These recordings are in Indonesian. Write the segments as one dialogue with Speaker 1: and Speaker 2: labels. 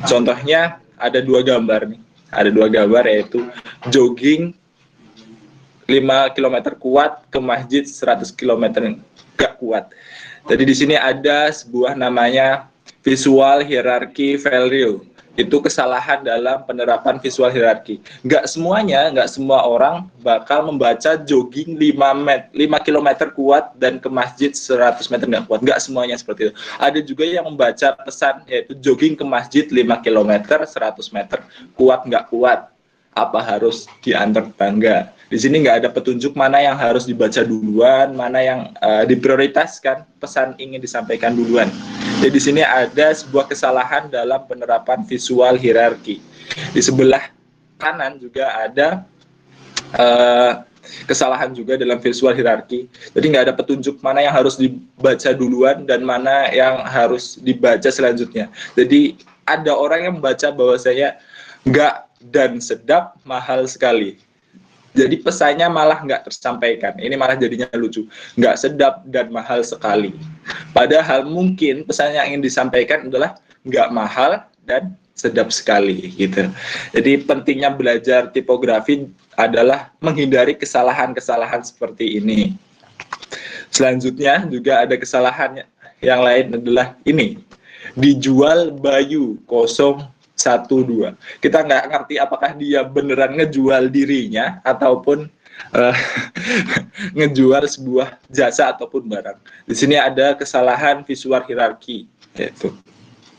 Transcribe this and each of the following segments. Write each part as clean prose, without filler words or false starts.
Speaker 1: Contohnya ada dua gambar nih. Ada dua gambar yaitu jogging 5 km kuat ke masjid 100 km nggak kuat. Jadi di sini ada sebuah namanya visual hierarchy failure. Itu kesalahan dalam penerapan visual hierarki. Nggak semuanya, nggak semua orang bakal membaca jogging 5 km kuat dan ke masjid 100 meter nggak kuat. Nggak semuanya seperti itu. Ada juga yang membaca pesan yaitu jogging ke masjid 5 km 100 meter kuat nggak kuat. Apa harus diantar bangga. Di sini nggak ada petunjuk mana yang harus dibaca duluan, mana yang diprioritaskan pesan ingin disampaikan duluan. Jadi di sini ada sebuah kesalahan dalam penerapan visual hierarki. Di sebelah kanan juga ada kesalahan juga dalam visual hierarki. Jadi nggak ada petunjuk mana yang harus dibaca duluan dan mana yang harus dibaca selanjutnya. Jadi ada orang yang membaca bahwasanya nggak dan sedap mahal sekali. Jadi pesannya malah nggak tersampaikan. Ini malah jadinya lucu. Nggak sedap dan mahal sekali. Padahal mungkin pesan yang ingin disampaikan adalah nggak mahal dan sedap sekali gitu. Jadi pentingnya belajar tipografi adalah menghindari kesalahan-kesalahan seperti ini. Selanjutnya juga ada kesalahan yang lain adalah ini. Dijual Bayu 012. Kita nggak ngerti apakah dia beneran ngejual dirinya ataupun ngejual sebuah jasa ataupun barang. Di sini ada kesalahan visual hierarki, yaitu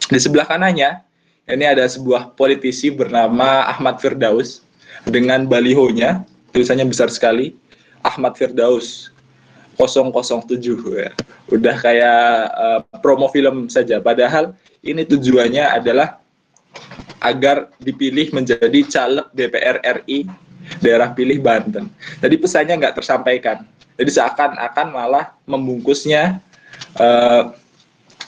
Speaker 1: di sebelah kanannya ini ada sebuah politisi bernama Ahmad Firdaus dengan balihonya, tulisannya besar sekali, Ahmad Firdaus 007 ya. Udah kayak promo film saja. Padahal ini tujuannya adalah agar dipilih menjadi caleg DPR RI daerah pilih Banten. Jadi pesannya nggak tersampaikan. Jadi seakan-akan malah membungkusnya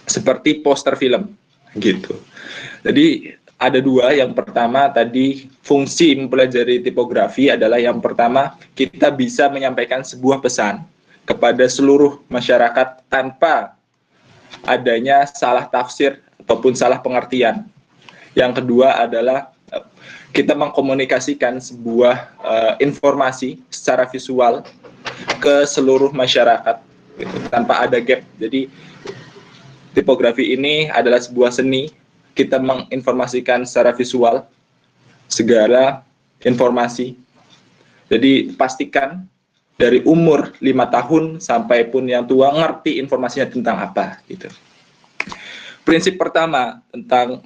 Speaker 1: seperti poster film gitu. Jadi ada dua. Yang pertama tadi fungsi mempelajari tipografi adalah yang pertama kita bisa menyampaikan sebuah pesan kepada seluruh masyarakat tanpa adanya salah tafsir ataupun salah pengertian. Yang kedua adalah kita mengkomunikasikan sebuah informasi secara visual ke seluruh masyarakat gitu, tanpa ada gap. Jadi tipografi ini adalah sebuah seni. Kita menginformasikan secara visual segala informasi. Jadi pastikan dari umur 5 tahun sampai pun yang tua ngerti informasinya tentang apa gitu. Prinsip pertama tentang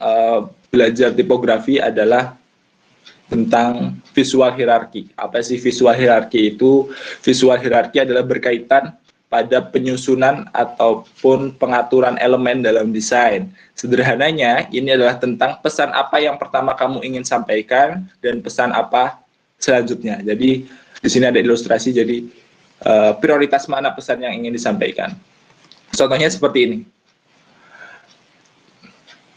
Speaker 1: belajar tipografi adalah tentang visual hierarki. Apa sih visual hierarki itu? Visual hierarki adalah berkaitan pada penyusunan ataupun pengaturan elemen dalam desain. Sederhananya, ini adalah tentang pesan apa yang pertama kamu ingin sampaikan dan pesan apa selanjutnya. Jadi di sini ada ilustrasi, jadi prioritas mana pesan yang ingin disampaikan. Contohnya seperti ini.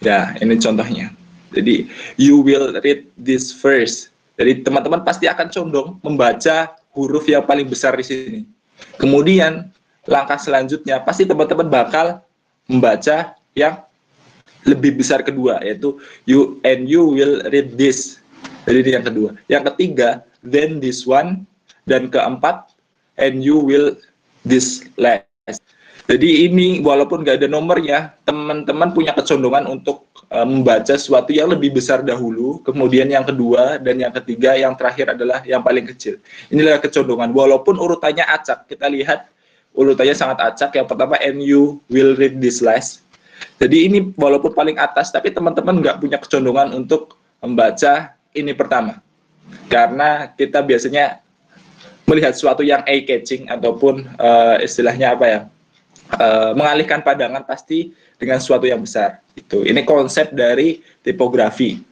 Speaker 1: Ya, ini contohnya. Jadi, you will read this first. Jadi, teman-teman pasti akan condong membaca huruf yang paling besar di sini. Kemudian, langkah selanjutnya, pasti teman-teman bakal membaca yang lebih besar kedua, yaitu you will read this. Jadi, ini yang kedua. Yang ketiga, then this one. Dan keempat, and you will this last. Jadi ini walaupun nggak ada nomornya, teman-teman punya kecondongan untuk membaca sesuatu yang lebih besar dahulu, kemudian yang kedua, dan yang ketiga, yang terakhir adalah yang paling kecil. Inilah kecondongan. Walaupun urutannya acak, kita lihat urutannya sangat acak. Yang pertama, and you will read this last. Jadi ini walaupun paling atas, tapi teman-teman nggak punya kecondongan untuk membaca ini pertama. Karena kita biasanya melihat sesuatu yang eye-catching ataupun istilahnya apa ya, mengalihkan pandangan pasti dengan sesuatu yang besar. Ini konsep dari tipografi.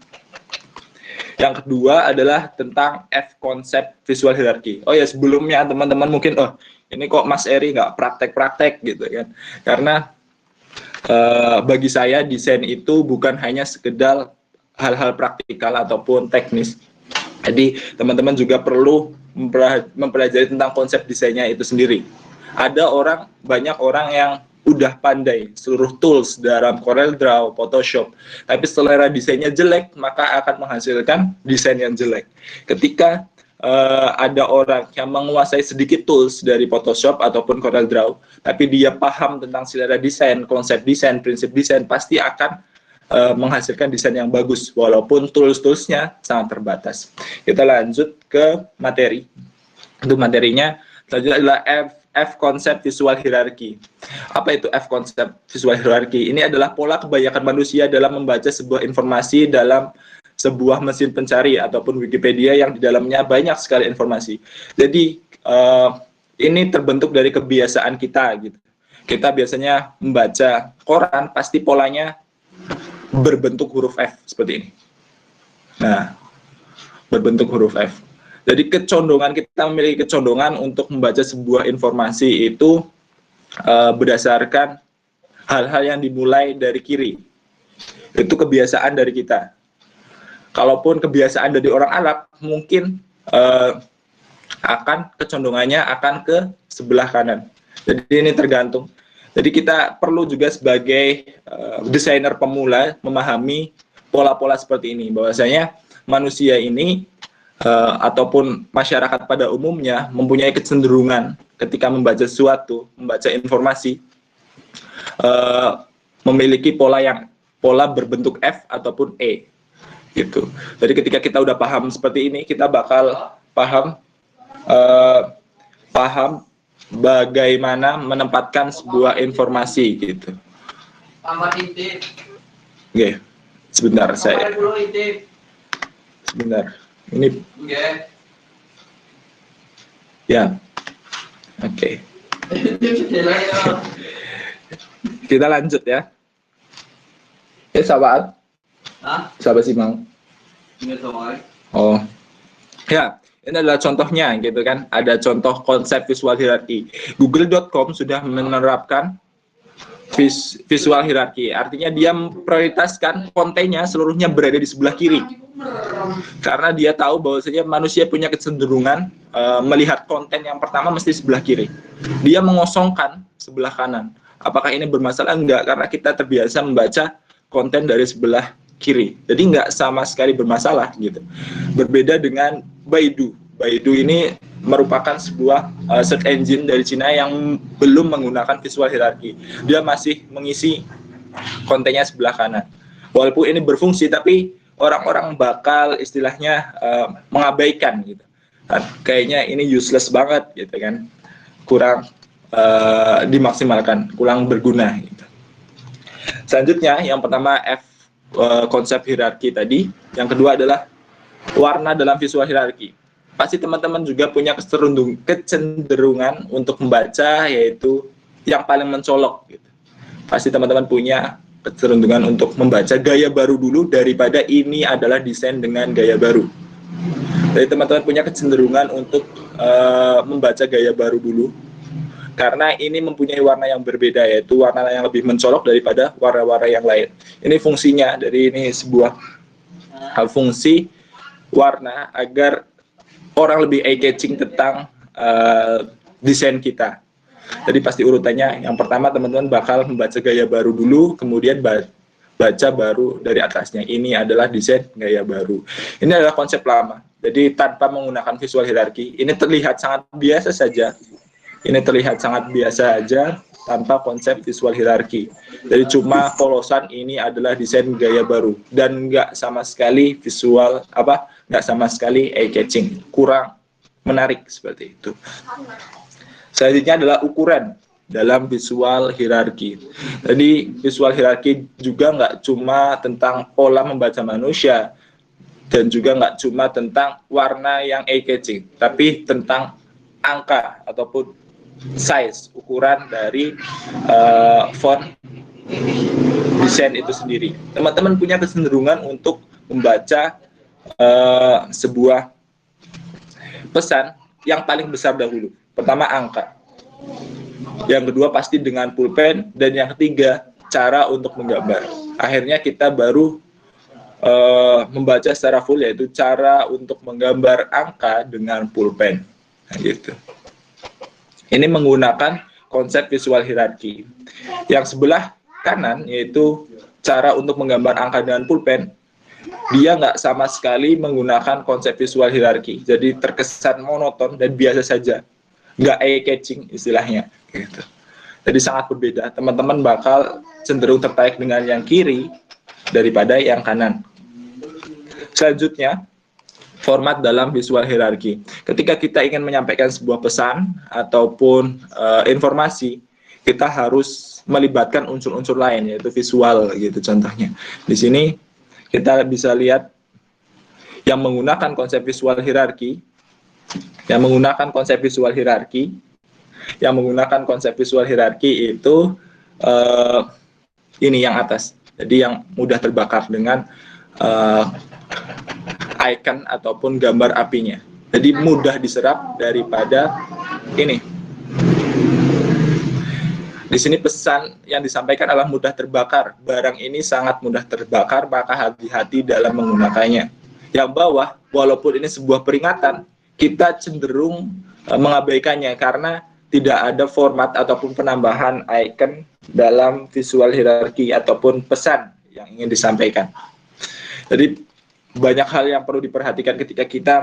Speaker 1: Yang kedua adalah tentang F konsep visual hierarki. Oh ya, sebelumnya teman-teman mungkin, oh ini kok Mas Eri nggak praktek-praktek gitu kan. Karena bagi saya desain itu bukan hanya sekedar hal-hal praktikal ataupun teknis. Jadi teman-teman juga perlu mempelajari tentang konsep desainnya itu sendiri. Banyak orang yang udah pandai seluruh tools dalam CorelDRAW, Photoshop, tapi selera desainnya jelek, maka akan menghasilkan desain yang jelek. Ketika ada orang yang menguasai sedikit tools dari Photoshop ataupun CorelDRAW, tapi dia paham tentang selera desain, konsep desain, prinsip desain, pasti akan menghasilkan desain yang bagus, walaupun tools-toolsnya sangat terbatas. Kita lanjut ke materi. Untuk materinya, selanjutnya adalah F konsep visual hierarki. Apa itu F konsep visual hierarki? Ini adalah pola kebanyakan manusia dalam membaca sebuah informasi dalam sebuah mesin pencari ataupun Wikipedia yang di dalamnya banyak sekali informasi. Jadi ini terbentuk dari kebiasaan kita gitu. Kita biasanya membaca koran, pasti polanya berbentuk huruf F seperti ini. Nah, berbentuk huruf F. Jadi kita memiliki kecondongan untuk membaca sebuah informasi itu berdasarkan hal-hal yang dimulai dari kiri. Itu kebiasaan dari kita. Kalaupun kebiasaan dari orang Arab, mungkin kecondongannya akan ke sebelah kanan. Jadi ini tergantung. Jadi kita perlu juga sebagai desainer pemula memahami pola-pola seperti ini. Bahwasanya manusia ini ataupun masyarakat pada umumnya mempunyai kecenderungan ketika membaca sesuatu, membaca informasi, memiliki pola berbentuk F ataupun E, gitu. Jadi ketika kita udah paham seperti ini, kita bakal paham bagaimana menempatkan sebuah informasi, gitu. Oke, sebentar saya. Sebentar. Ini ya, oke. Kita lanjut ya. Sahabat, sahabat sih mau. Oh, ya. Ini adalah contohnya, gitu kan? Ada contoh konsep visual hierarki. Google.com sudah menerapkan visual hierarki. Artinya dia memprioritaskan kontennya seluruhnya berada di sebelah kiri. Karena dia tahu bahwasanya manusia punya kecenderungan melihat konten yang pertama mesti sebelah kiri. Dia mengosongkan sebelah kanan. Apakah ini bermasalah? Enggak, karena kita terbiasa membaca konten dari sebelah kiri. Jadi enggak sama sekali bermasalah gitu. Berbeda dengan Baidu. Baidu ini merupakan sebuah search engine dari Cina yang belum menggunakan visual hierarki. Dia masih mengisi kontennya sebelah kanan. Walaupun ini berfungsi, tapi orang-orang bakal istilahnya mengabaikan gitu. Kayaknya ini useless banget gitu kan, kurang dimaksimalkan, kurang berguna gitu. Selanjutnya yang pertama F konsep hierarki tadi, yang kedua adalah warna dalam visual hierarki. Pasti teman-teman juga punya kecenderungan untuk membaca yaitu yang paling mencolok gitu. Pasti teman-teman punya kecenderungan untuk membaca gaya baru dulu daripada ini adalah desain dengan gaya baru. Jadi teman-teman punya kecenderungan untuk membaca gaya baru dulu karena ini mempunyai warna yang berbeda, yaitu warna yang lebih mencolok daripada warna-warna yang lain. Ini fungsinya, dari ini sebuah fungsi warna agar orang lebih eye-catching tentang desain kita. Jadi pasti urutannya, yang pertama teman-teman bakal membaca gaya baru dulu, kemudian baca baru dari atasnya. Ini adalah desain gaya baru. Ini adalah konsep lama. Jadi tanpa menggunakan visual hierarki, ini terlihat sangat biasa saja. Ini terlihat sangat biasa saja tanpa konsep visual hierarki. Jadi cuma polosan ini adalah desain gaya baru dan nggak sama sekali visual nggak sama sekali eye-catching, kurang menarik seperti itu. Selanjutnya adalah ukuran dalam visual hierarki. Jadi visual hierarki juga nggak cuma tentang pola membaca manusia dan juga nggak cuma tentang warna yang eye-catching, tapi tentang angka ataupun size, ukuran dari font desain itu sendiri. Teman-teman punya kecenderungan untuk membaca sebuah pesan yang paling besar dahulu. Pertama angka, yang kedua pasti dengan pulpen, dan yang ketiga cara untuk menggambar. Akhirnya kita baru membaca secara full, yaitu cara untuk menggambar angka dengan pulpen. Nah, gitu. Ini menggunakan konsep visual hierarki. Yang sebelah kanan yaitu cara untuk menggambar angka dengan pulpen. Dia nggak sama sekali menggunakan konsep visual hierarki, jadi terkesan monoton dan biasa saja, nggak eye-catching istilahnya. Gitu. Jadi sangat berbeda. Teman-teman bakal cenderung tertarik dengan yang kiri daripada yang kanan. Selanjutnya, format dalam visual hierarki. Ketika kita ingin menyampaikan sebuah pesan ataupun informasi, kita harus melibatkan unsur-unsur lain, yaitu visual, gitu contohnya. Di sini kita bisa lihat yang menggunakan konsep visual hierarki, itu ini yang atas. Jadi yang mudah terbakar dengan icon ataupun gambar apinya. Jadi mudah diserap daripada ini. Di sini pesan yang disampaikan adalah mudah terbakar. Barang ini sangat mudah terbakar, maka hati-hati dalam menggunakannya. Yang bawah, walaupun ini sebuah peringatan, kita cenderung mengabaikannya karena tidak ada format ataupun penambahan icon dalam visual hierarki ataupun pesan yang ingin disampaikan. Jadi banyak hal yang perlu diperhatikan ketika kita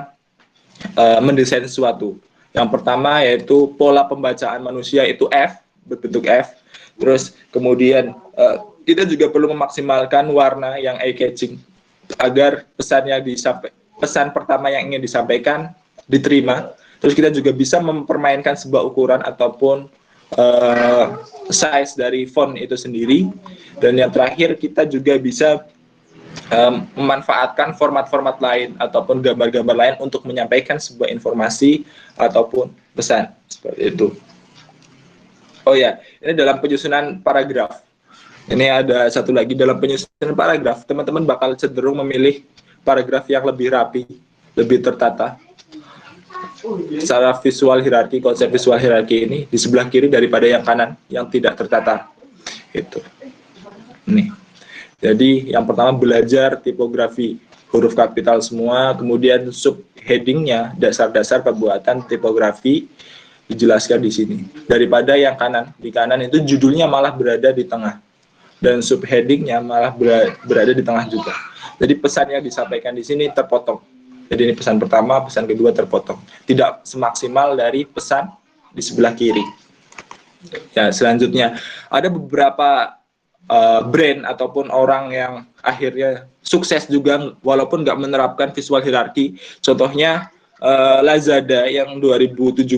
Speaker 1: mendesain sesuatu. Yang pertama yaitu pola pembacaan manusia itu F, berbentuk F. Terus kemudian kita juga perlu memaksimalkan warna yang eye-catching agar pesan pertama yang ingin disampaikan diterima. Terus kita juga bisa mempermainkan sebuah ukuran ataupun size dari font itu sendiri. Dan yang terakhir kita juga bisa memanfaatkan format-format lain ataupun gambar-gambar lain untuk menyampaikan sebuah informasi ataupun pesan seperti itu. Oh ya, ini dalam penyusunan paragraf. Ini ada satu lagi dalam penyusunan paragraf, teman-teman bakal cenderung memilih paragraf yang lebih rapi, lebih tertata. Secara visual hierarki, konsep visual hierarki ini di sebelah kiri daripada yang kanan yang tidak tertata. Itu. Ini. Jadi yang pertama belajar tipografi huruf kapital semua, kemudian subheadingnya dasar-dasar pembuatan tipografi dijelaskan di sini. Daripada yang kanan, di kanan itu judulnya malah berada di tengah dan subheadingnya malah berada di tengah juga. Jadi pesan yang disampaikan di sini terpotong. Jadi ini pesan pertama, pesan kedua terpotong. Tidak semaksimal dari pesan di sebelah kiri. Ya, selanjutnya ada beberapa brand ataupun orang yang akhirnya sukses juga walaupun nggak menerapkan visual hierarki. Contohnya Lazada yang 2017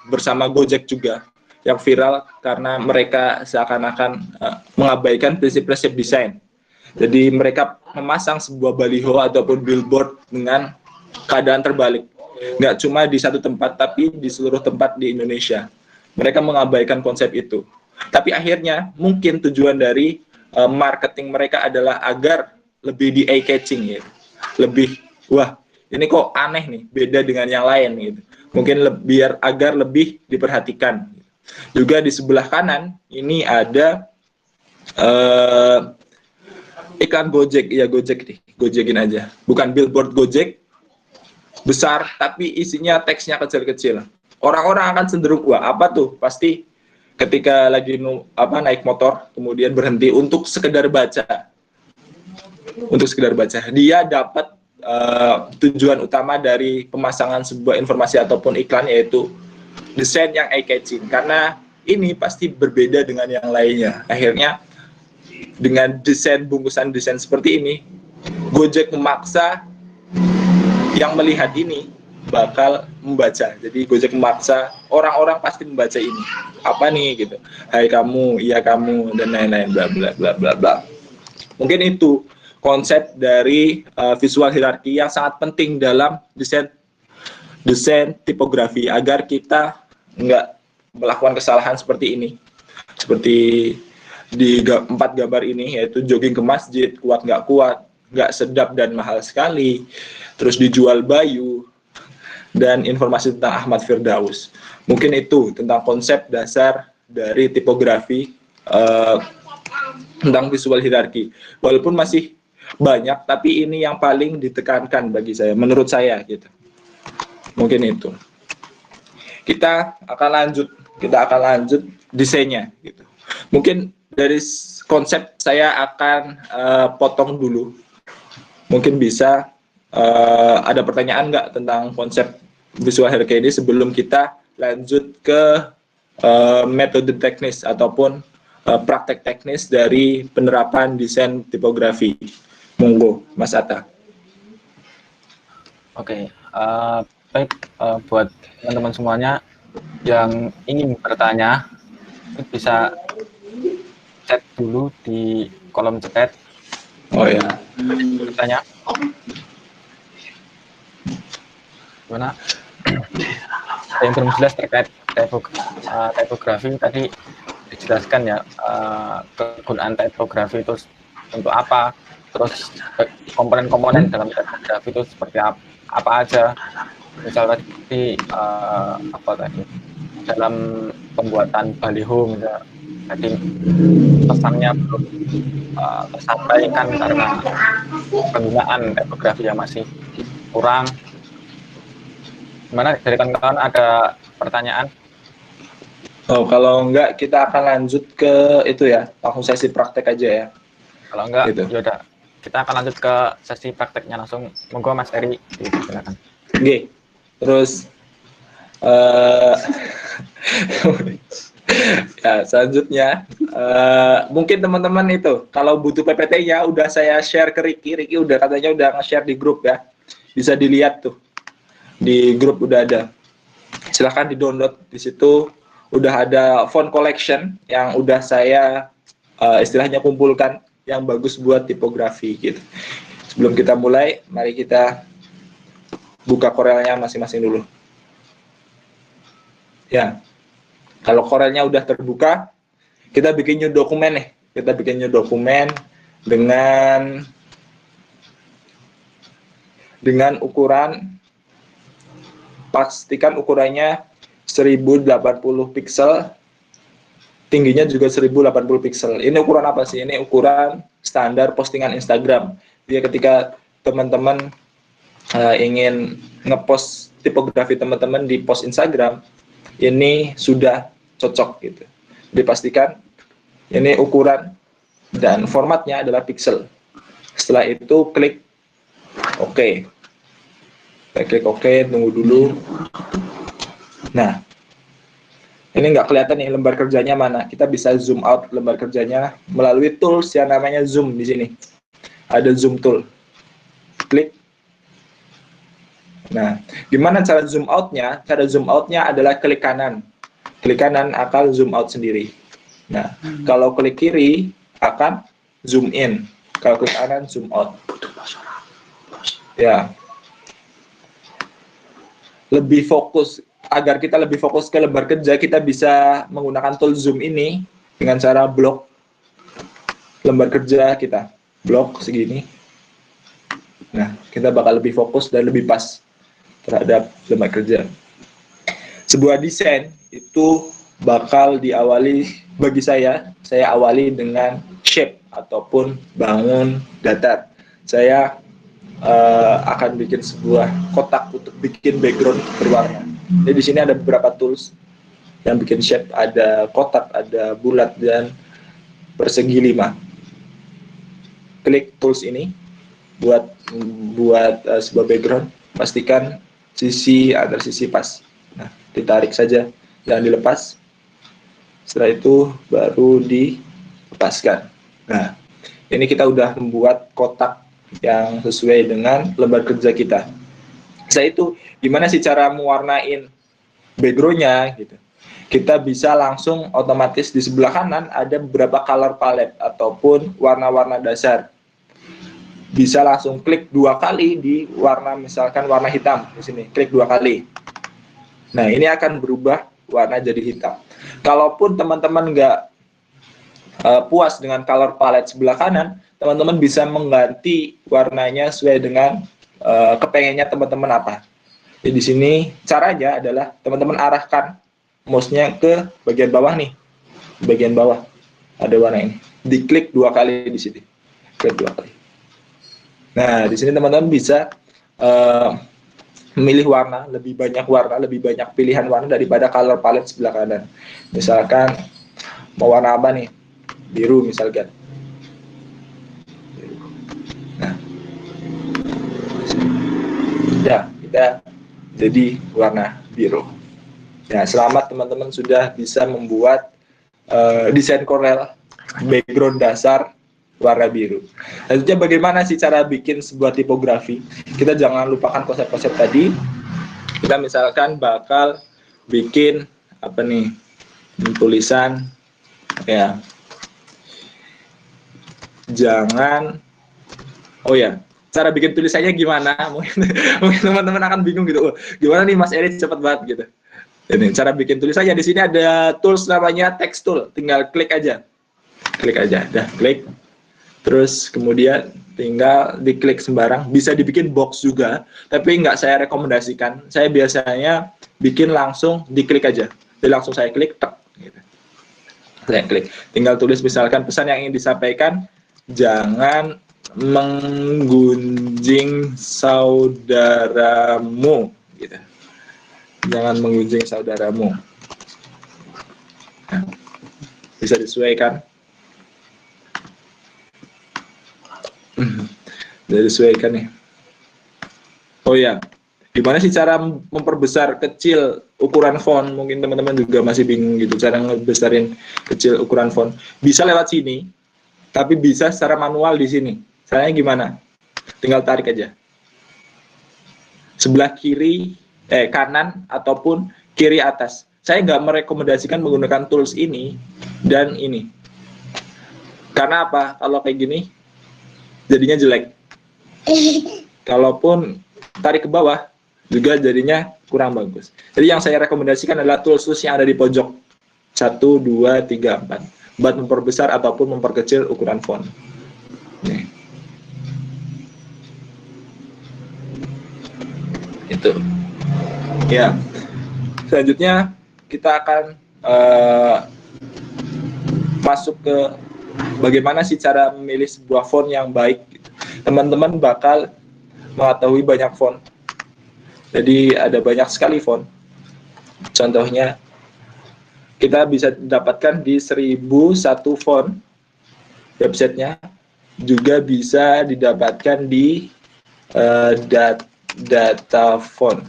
Speaker 1: bersama Gojek juga yang viral karena mereka seakan-akan mengabaikan prinsip-prinsip desain. Jadi mereka memasang sebuah baliho ataupun billboard dengan keadaan terbalik. Nggak cuma di satu tempat, tapi di seluruh tempat di Indonesia. Mereka mengabaikan konsep itu. Tapi akhirnya mungkin tujuan dari marketing mereka adalah agar lebih di eye-catching gitu. Lebih, wah ini kok aneh nih, beda dengan yang lain gitu. Mungkin biar agar lebih diperhatikan. Juga di sebelah kanan ini ada iklan Gojek, ya Gojek nih, Gojekin aja. Bukan billboard Gojek besar, tapi isinya teksnya kecil-kecil. Orang-orang akan cenderung, wah apa tuh? Pasti ketika lagi naik motor, kemudian berhenti untuk sekedar baca. Dia dapat tujuan utama dari pemasangan sebuah informasi ataupun iklan, yaitu desain yang eye-catching. Karena ini pasti berbeda dengan yang lainnya. Akhirnya dengan bungkusan desain seperti ini, Gojek memaksa yang melihat ini bakal membaca. Jadi Gojek memaksa orang-orang pasti membaca ini. Apa nih gitu? Hai kamu, iya kamu, dan lain-lain, bla bla bla bla bla. Mungkin itu konsep dari visual hierarki yang sangat penting dalam desain tipografi agar kita nggak melakukan kesalahan seperti ini. Seperti di 4 gambar ini, yaitu jogging ke masjid, kuat, nggak sedap dan mahal sekali, terus dijual bayu, dan informasi tentang Ahmad Firdaus. Mungkin itu tentang konsep dasar dari tipografi tentang visual hierarki. Walaupun masih banyak, tapi ini yang paling ditekankan bagi saya, menurut saya gitu. Mungkin itu. Kita akan lanjut desainnya gitu. Mungkin dari konsep saya akan potong dulu. Mungkin bisa ada pertanyaan nggak tentang konsep visual hierarchy ini sebelum kita lanjut ke metode teknis ataupun praktek teknis dari penerapan desain tipografi. Monggo, Mas Atta.
Speaker 2: Oke, baik, buat teman-teman semuanya yang ingin bertanya, bisa chat dulu di kolom chat.
Speaker 1: Oh ya.
Speaker 2: Bertanya. Gimana? Yang belum jelas terkait tipografi tadi dijelaskan ya, kegunaan tipografi itu untuk apa, terus komponen-komponen dalam tipografi itu seperti apa aja. Misalnya tadi dalam pembuatan baliho misalnya tadi pesannya belum tersampaikan karena penggunaan tipografi yang masih kurang. Gimana dari kawan-kawan, ada pertanyaan?
Speaker 1: Oh, kalau enggak kita akan lanjut ke itu ya, langsung sesi praktek aja ya.
Speaker 2: Kalau enggak,
Speaker 1: gitu.
Speaker 2: yaudah kita akan lanjut ke sesi prakteknya langsung. Monggo Mas Eri, silakan.
Speaker 1: Oke, terus ya selanjutnya mungkin teman-teman itu kalau butuh PPT-nya udah saya share ke Ricky udah katanya udah nge-share di grup ya, bisa dilihat tuh di grup udah ada, silahkan di-download. Di situ udah ada font collection yang udah saya istilahnya kumpulkan yang bagus buat tipografi gitu. Sebelum kita mulai, mari kita buka Corelnya masing-masing dulu. Ya, kalau Corelnya udah terbuka, kita bikin new dokumen nih. Kita bikin new dokumen dengan ukuran, pastikan ukurannya 1080 pixel, tingginya juga 1080 pixel. Ini ukuran apa sih? Ini ukuran standar postingan Instagram. Jadi ketika teman-teman ingin ngepost tipografi teman-teman di post Instagram, ini sudah cocok gitu. Dipastikan ini ukuran dan formatnya adalah pixel. Setelah itu klik OK. Klik OK, tunggu dulu. Nah, ini nggak kelihatan nih lembar kerjanya mana. Kita bisa zoom out lembar kerjanya melalui tools yang namanya zoom di sini. Ada zoom tool. Klik. Nah, gimana cara zoom out-nya? Cara zoom out-nya adalah klik kanan. Klik kanan akan zoom out sendiri. Nah, kalau klik kiri akan zoom in. Kalau klik kanan zoom out. Ya. Lebih fokus, agar kita lebih fokus ke lembar kerja, kita bisa menggunakan tool zoom ini dengan cara blok lembar kerja kita. Blok segini. Nah, kita bakal lebih fokus dan lebih pas terhadap lembar kerja. Sebuah desain itu bakal diawali, bagi saya awali dengan shape ataupun bangun datar. Saya akan bikin sebuah kotak untuk bikin background berwarna. Jadi di sini ada beberapa tools yang bikin shape, ada kotak, ada bulat, dan persegi 5. Klik tools ini buat sebuah background, pastikan sisi antar sisi pas. Nah, ditarik saja, jangan dilepas. Setelah itu baru dilepaskan. Nah, ini kita udah membuat kotak yang sesuai dengan lembar kerja kita. Setelah itu, gimana sih cara mewarnain background-nya gitu. Kita bisa langsung otomatis di sebelah kanan ada beberapa color palette ataupun warna-warna dasar. Bisa langsung klik 2 kali di warna, misalkan warna hitam di sini, klik 2 kali. Nah, ini akan berubah warna jadi hitam. Kalaupun teman-teman nggak puas dengan color palette sebelah kanan, teman-teman bisa mengganti warnanya sesuai dengan kepengennya teman-teman apa. Jadi di sini caranya adalah teman-teman arahkan mouse-nya ke bagian bawah nih. Bagian bawah ada warna ini. Diklik 2 kali di sini. Klik 2 kali. Nah, di sini teman-teman bisa memilih warna, lebih banyak pilihan warna daripada color palette sebelah kanan. Misalkan Mau warna apa nih? Biru misalkan. Nah, ya kita jadi warna biru. Nah, selamat teman-teman sudah bisa membuat desain Corel background dasar warna biru. Selanjutnya bagaimana sih cara bikin sebuah tipografi? Kita jangan lupakan konsep-konsep tadi. Kita misalkan bakal bikin apa nih? Tulisan ya. Jangan cara bikin tulisannya gimana? Mungkin teman-teman akan bingung gitu. Gimana nih Mas Eri cepet banget gitu. Ini cara bikin tulisannya. Di sini ada tools namanya text tool. Tinggal klik aja. Dah klik. Terus kemudian tinggal diklik sembarang. Bisa dibikin box juga, tapi nggak saya rekomendasikan. Saya biasanya bikin langsung diklik aja. Jadi langsung saya klik, tek. Gitu. Saya klik. Tinggal tulis misalkan pesan yang ingin disampaikan. Jangan menggunjing saudaramu. Gitu. Jangan menggunjing saudaramu. Nah, bisa disesuaikan. Bisa disesuaikan nih. Oh ya, gimana sih cara memperbesar kecil ukuran font? Mungkin teman-teman juga masih bingung gitu cara ngebesarin kecil ukuran font. Bisa lewat sini, tapi bisa secara manual di sini. Caranya gimana? Tinggal tarik aja. Sebelah kiri, kanan ataupun kiri atas. Saya nggak merekomendasikan menggunakan tools ini dan ini. Karena apa? Kalau kayak gini, jadinya jelek. Kalaupun tarik ke bawah, juga jadinya kurang bagus. Jadi yang saya rekomendasikan adalah tools-tools yang ada di pojok 1, 2, 3, 4 buat memperbesar ataupun memperkecil ukuran font. Nih. Itu. Ya. Selanjutnya kita akan masuk ke bagaimana sih cara memilih sebuah font yang baik. Teman-teman bakal mengetahui banyak font. Jadi ada banyak sekali font. Contohnya kita bisa dapatkan di 1001 font websitenya, juga bisa didapatkan di data font.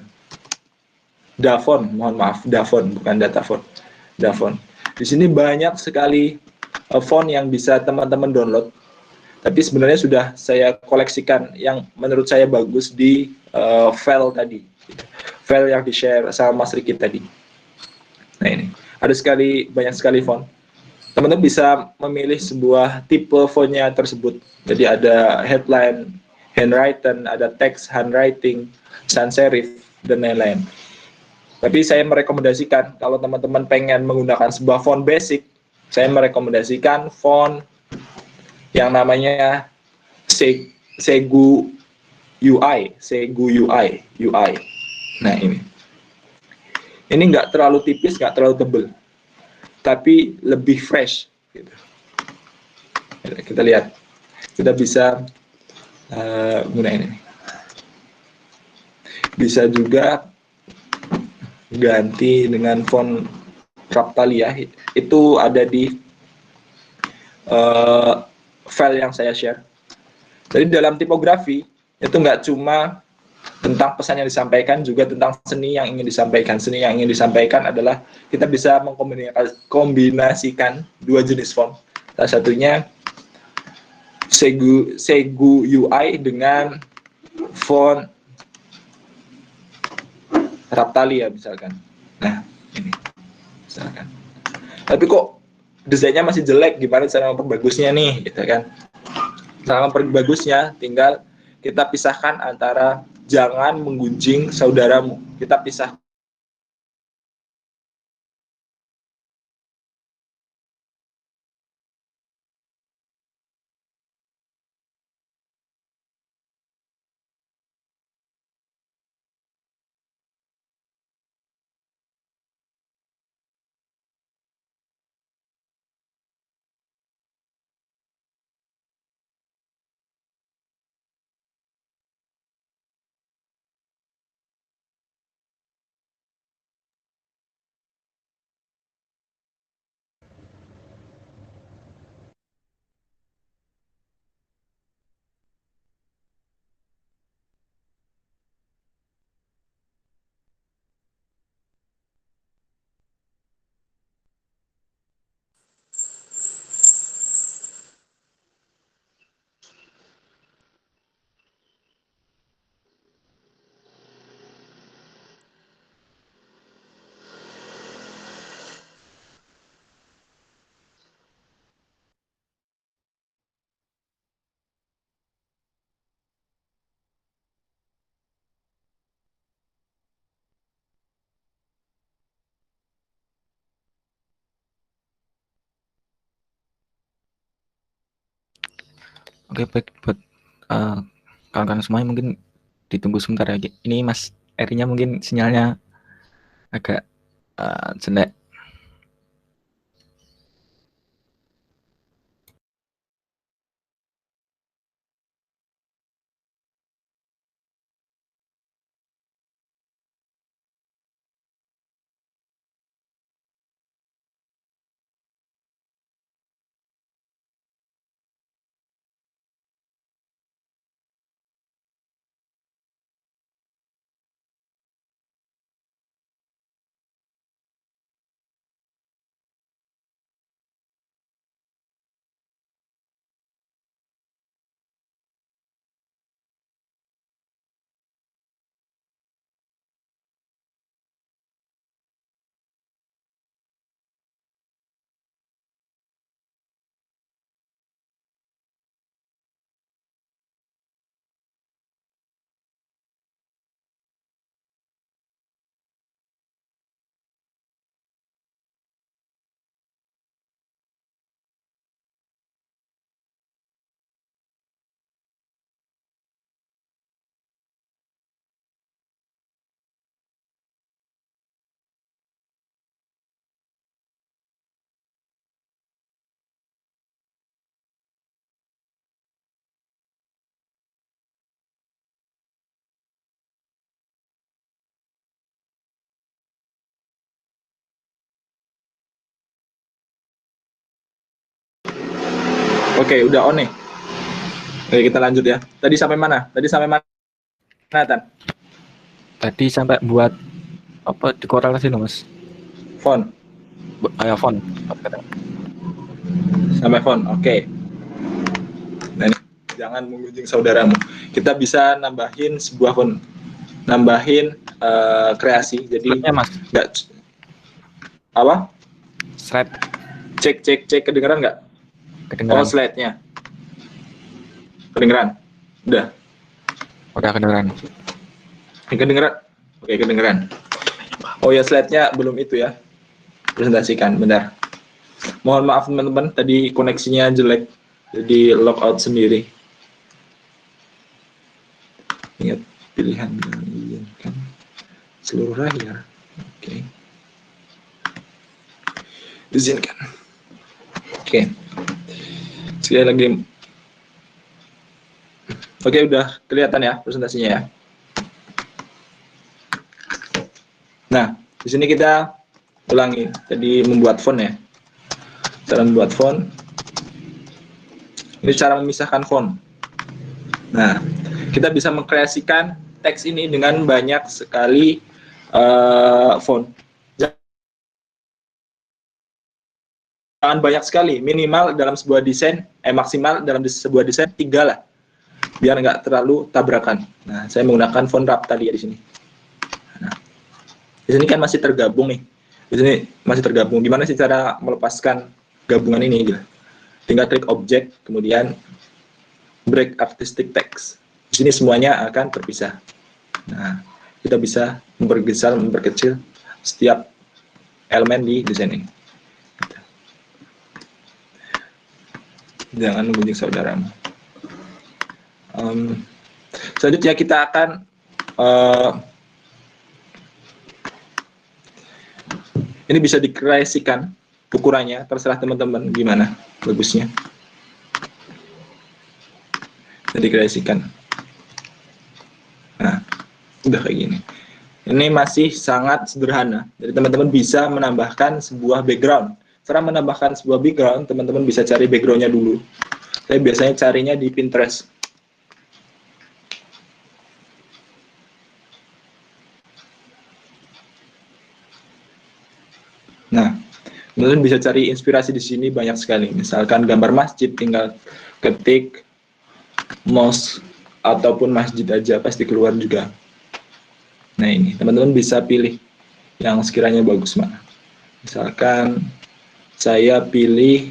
Speaker 1: Dafont, mohon maaf, Dafont bukan data font. Dafont. Di sini banyak sekali font yang bisa teman-teman download. Tapi sebenarnya sudah saya koleksikan yang menurut saya bagus di file tadi. File yang di-share sama Mas Riki tadi. Nah ini, ada banyak sekali font. Teman-teman bisa memilih sebuah tipe fontnya tersebut. Jadi ada headline, handwritten, ada text, handwriting, sans serif, dan lain-lain. Tapi saya merekomendasikan kalau teman-teman pengen menggunakan sebuah font basic, saya merekomendasikan font yang namanya Segu UI, UI. Nah ini nggak terlalu tipis, nggak terlalu tebel, tapi lebih fresh. Gitu. Kita lihat, kita bisa gunain ini. Bisa juga ganti dengan font Raptalia, itu ada di file yang saya share. Jadi dalam tipografi itu nggak cuma tentang pesan yang disampaikan, juga tentang seni yang ingin disampaikan. Seni yang ingin disampaikan adalah kita bisa mengkombinasikan dua jenis font. Salah satunya Segu UI dengan font Raptalia misalkan. Nah, ini misalkan. Tapi kok desainnya masih jelek, gimana cara memperbagusnya nih, gitu kan? Cara memperbagusnya tinggal kita pisahkan antara jangan menggunjing saudaramu. Kita pisah
Speaker 2: Oke, baik buat kawan-kawan semuanya mungkin ditunggu sebentar ya. Ini Mas Eri-nya mungkin sinyalnya agak jelek.
Speaker 1: Oke, udah on nih. Oke, kita lanjut ya. Tadi sampai mana? Tan?
Speaker 2: Tadi sampai buat apa dikorelasi loh Mas?
Speaker 1: Font.
Speaker 2: Font.
Speaker 1: Sampai font. Oke. Nah, ini, jangan mengunjung saudaramu. Kita bisa nambahin sebuah font. Nambahin kreasi. Jadi
Speaker 2: Slide-nya Mas.
Speaker 1: nggak apa?
Speaker 2: Slide
Speaker 1: Cek kedengeran nggak?
Speaker 2: kedengeran.
Speaker 1: Oh, slide-nya. Kedengeran? Udah.
Speaker 2: Udah kedengeran.
Speaker 1: Kedengeran? Oke, kedengeran. Oh ya, slide-nya belum itu ya. Presentasikan, bentar. Mohon maaf teman-teman, tadi koneksinya jelek. Jadi logout sendiri. Ingat pilihan yang kan seluruh layar. Oke. Izinkan. Oke. Sekali lagi. Oke, udah kelihatan ya presentasinya ya. Nah, di sini kita ulangi. Tadi membuat font ya. Cara membuat font. Ini cara memisahkan font. Nah, kita bisa mengkreasikan teks ini dengan banyak sekali font. Jangan banyak sekali, minimal dalam sebuah desain, maksimal dalam sebuah desain 3 lah, biar nggak terlalu tabrakan. Nah, saya menggunakan font wrap tadi ya di sini. Nah, di sini kan masih tergabung nih. Di sini masih tergabung. Gimana sih cara melepaskan gabungan ini? Gitu. Tinggal klik objek, kemudian break artistic text. Di sini semuanya akan terpisah. Nah, kita bisa memperbesar, memperkecil setiap elemen di desain ini. Jangan mengunjung saudaramu. Selanjutnya kita akan ini bisa dikreasikan ukurannya, terserah teman-teman gimana bagusnya. Bisa dikreasikan. Nah, udah kayak gini. Ini masih sangat sederhana. Jadi teman-teman bisa menambahkan sebuah background. Cara menambahkan sebuah background, teman-teman bisa cari backgroundnya dulu. Saya biasanya carinya di Pinterest. Nah, teman-teman bisa cari inspirasi di sini banyak sekali. Misalkan gambar masjid, tinggal ketik mosque ataupun masjid aja pasti keluar juga. Nah ini, teman-teman bisa pilih yang sekiranya bagus mana. Misalkan saya pilih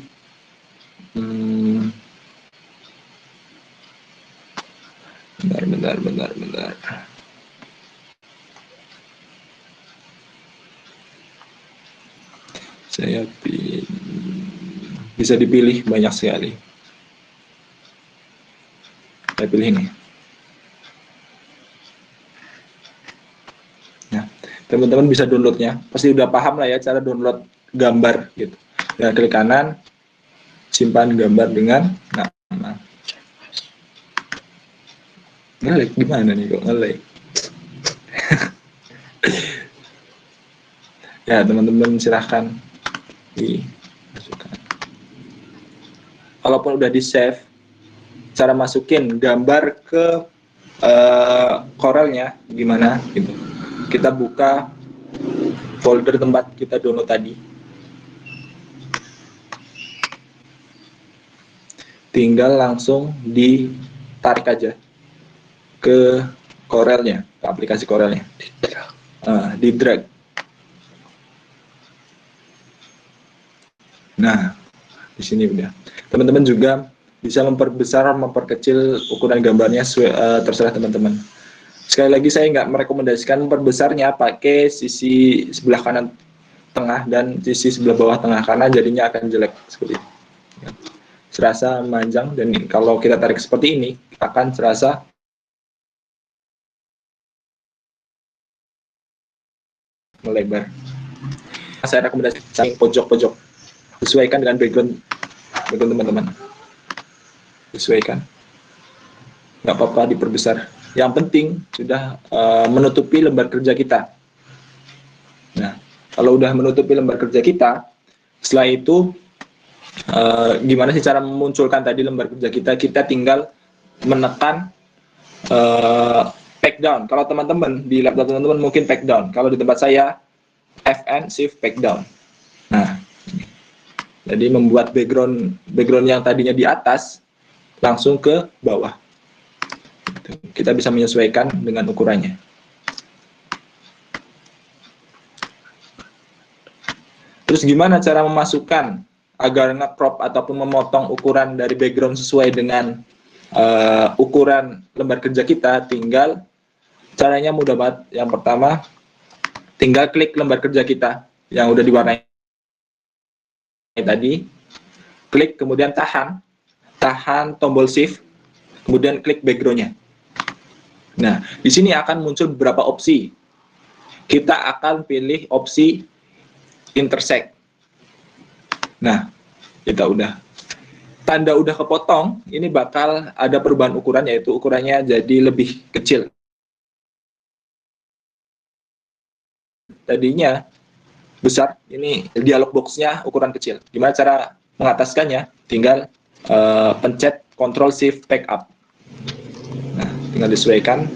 Speaker 1: bentar. Saya pilih, bisa dipilih banyak sekali. Saya pilih ini. Nah, teman-teman bisa downloadnya. Pasti udah paham lah ya cara download gambar gitu. Dan klik kanan, simpan gambar dengan nama. Ngelag gimana nih kok ngelag? Ya teman-teman silahkan dimasukkan. Kalaupun udah di save, cara masukin gambar ke Corelnya gimana gitu. Kita buka folder tempat kita download tadi. Tinggal langsung ditarik aja ke Corelnya, ke aplikasi Corelnya. Di drag. Nah, di sini udah. Teman-teman juga bisa memperbesar, memperkecil ukuran gambarnya terserah teman-teman. Sekali lagi saya nggak merekomendasikan memperbesarnya pakai sisi sebelah kanan tengah dan sisi sebelah bawah tengah karena jadinya akan jelek seperti itu. Serasa memanjang dan kalau kita tarik seperti ini akan serasa melebar. Saya rekomendasikan pojok-pojok, sesuaikan dengan background teman-teman. Sesuaikan, nggak apa-apa diperbesar. Yang penting sudah menutupi lembar kerja kita. Nah, kalau udah menutupi lembar kerja kita, setelah itu gimana sih cara memunculkan tadi lembar kerja kita? Kita tinggal menekan pack down. Kalau teman-teman di laptop teman-teman mungkin pack down. Kalau di tempat saya Fn shift pack down. Nah, jadi membuat background yang tadinya di atas langsung ke bawah. Kita bisa menyesuaikan dengan ukurannya. Terus gimana cara memasukkan agar nge-crop ataupun memotong ukuran dari background sesuai dengan ukuran lembar kerja kita? Tinggal caranya mudah banget. Yang pertama, tinggal klik lembar kerja kita yang udah diwarnai tadi, klik kemudian tahan tombol shift, kemudian klik backgroundnya. Nah, di sini akan muncul beberapa opsi. Kita akan pilih opsi intersect. Nah, kita udah tanda udah kepotong, ini bakal ada perubahan ukuran, yaitu ukurannya jadi lebih kecil. Tadinya besar, ini dialog box-nya ukuran kecil. Gimana cara mengataskannya? Tinggal pencet Ctrl Shift Pack Up. Nah, tinggal disesuaikan.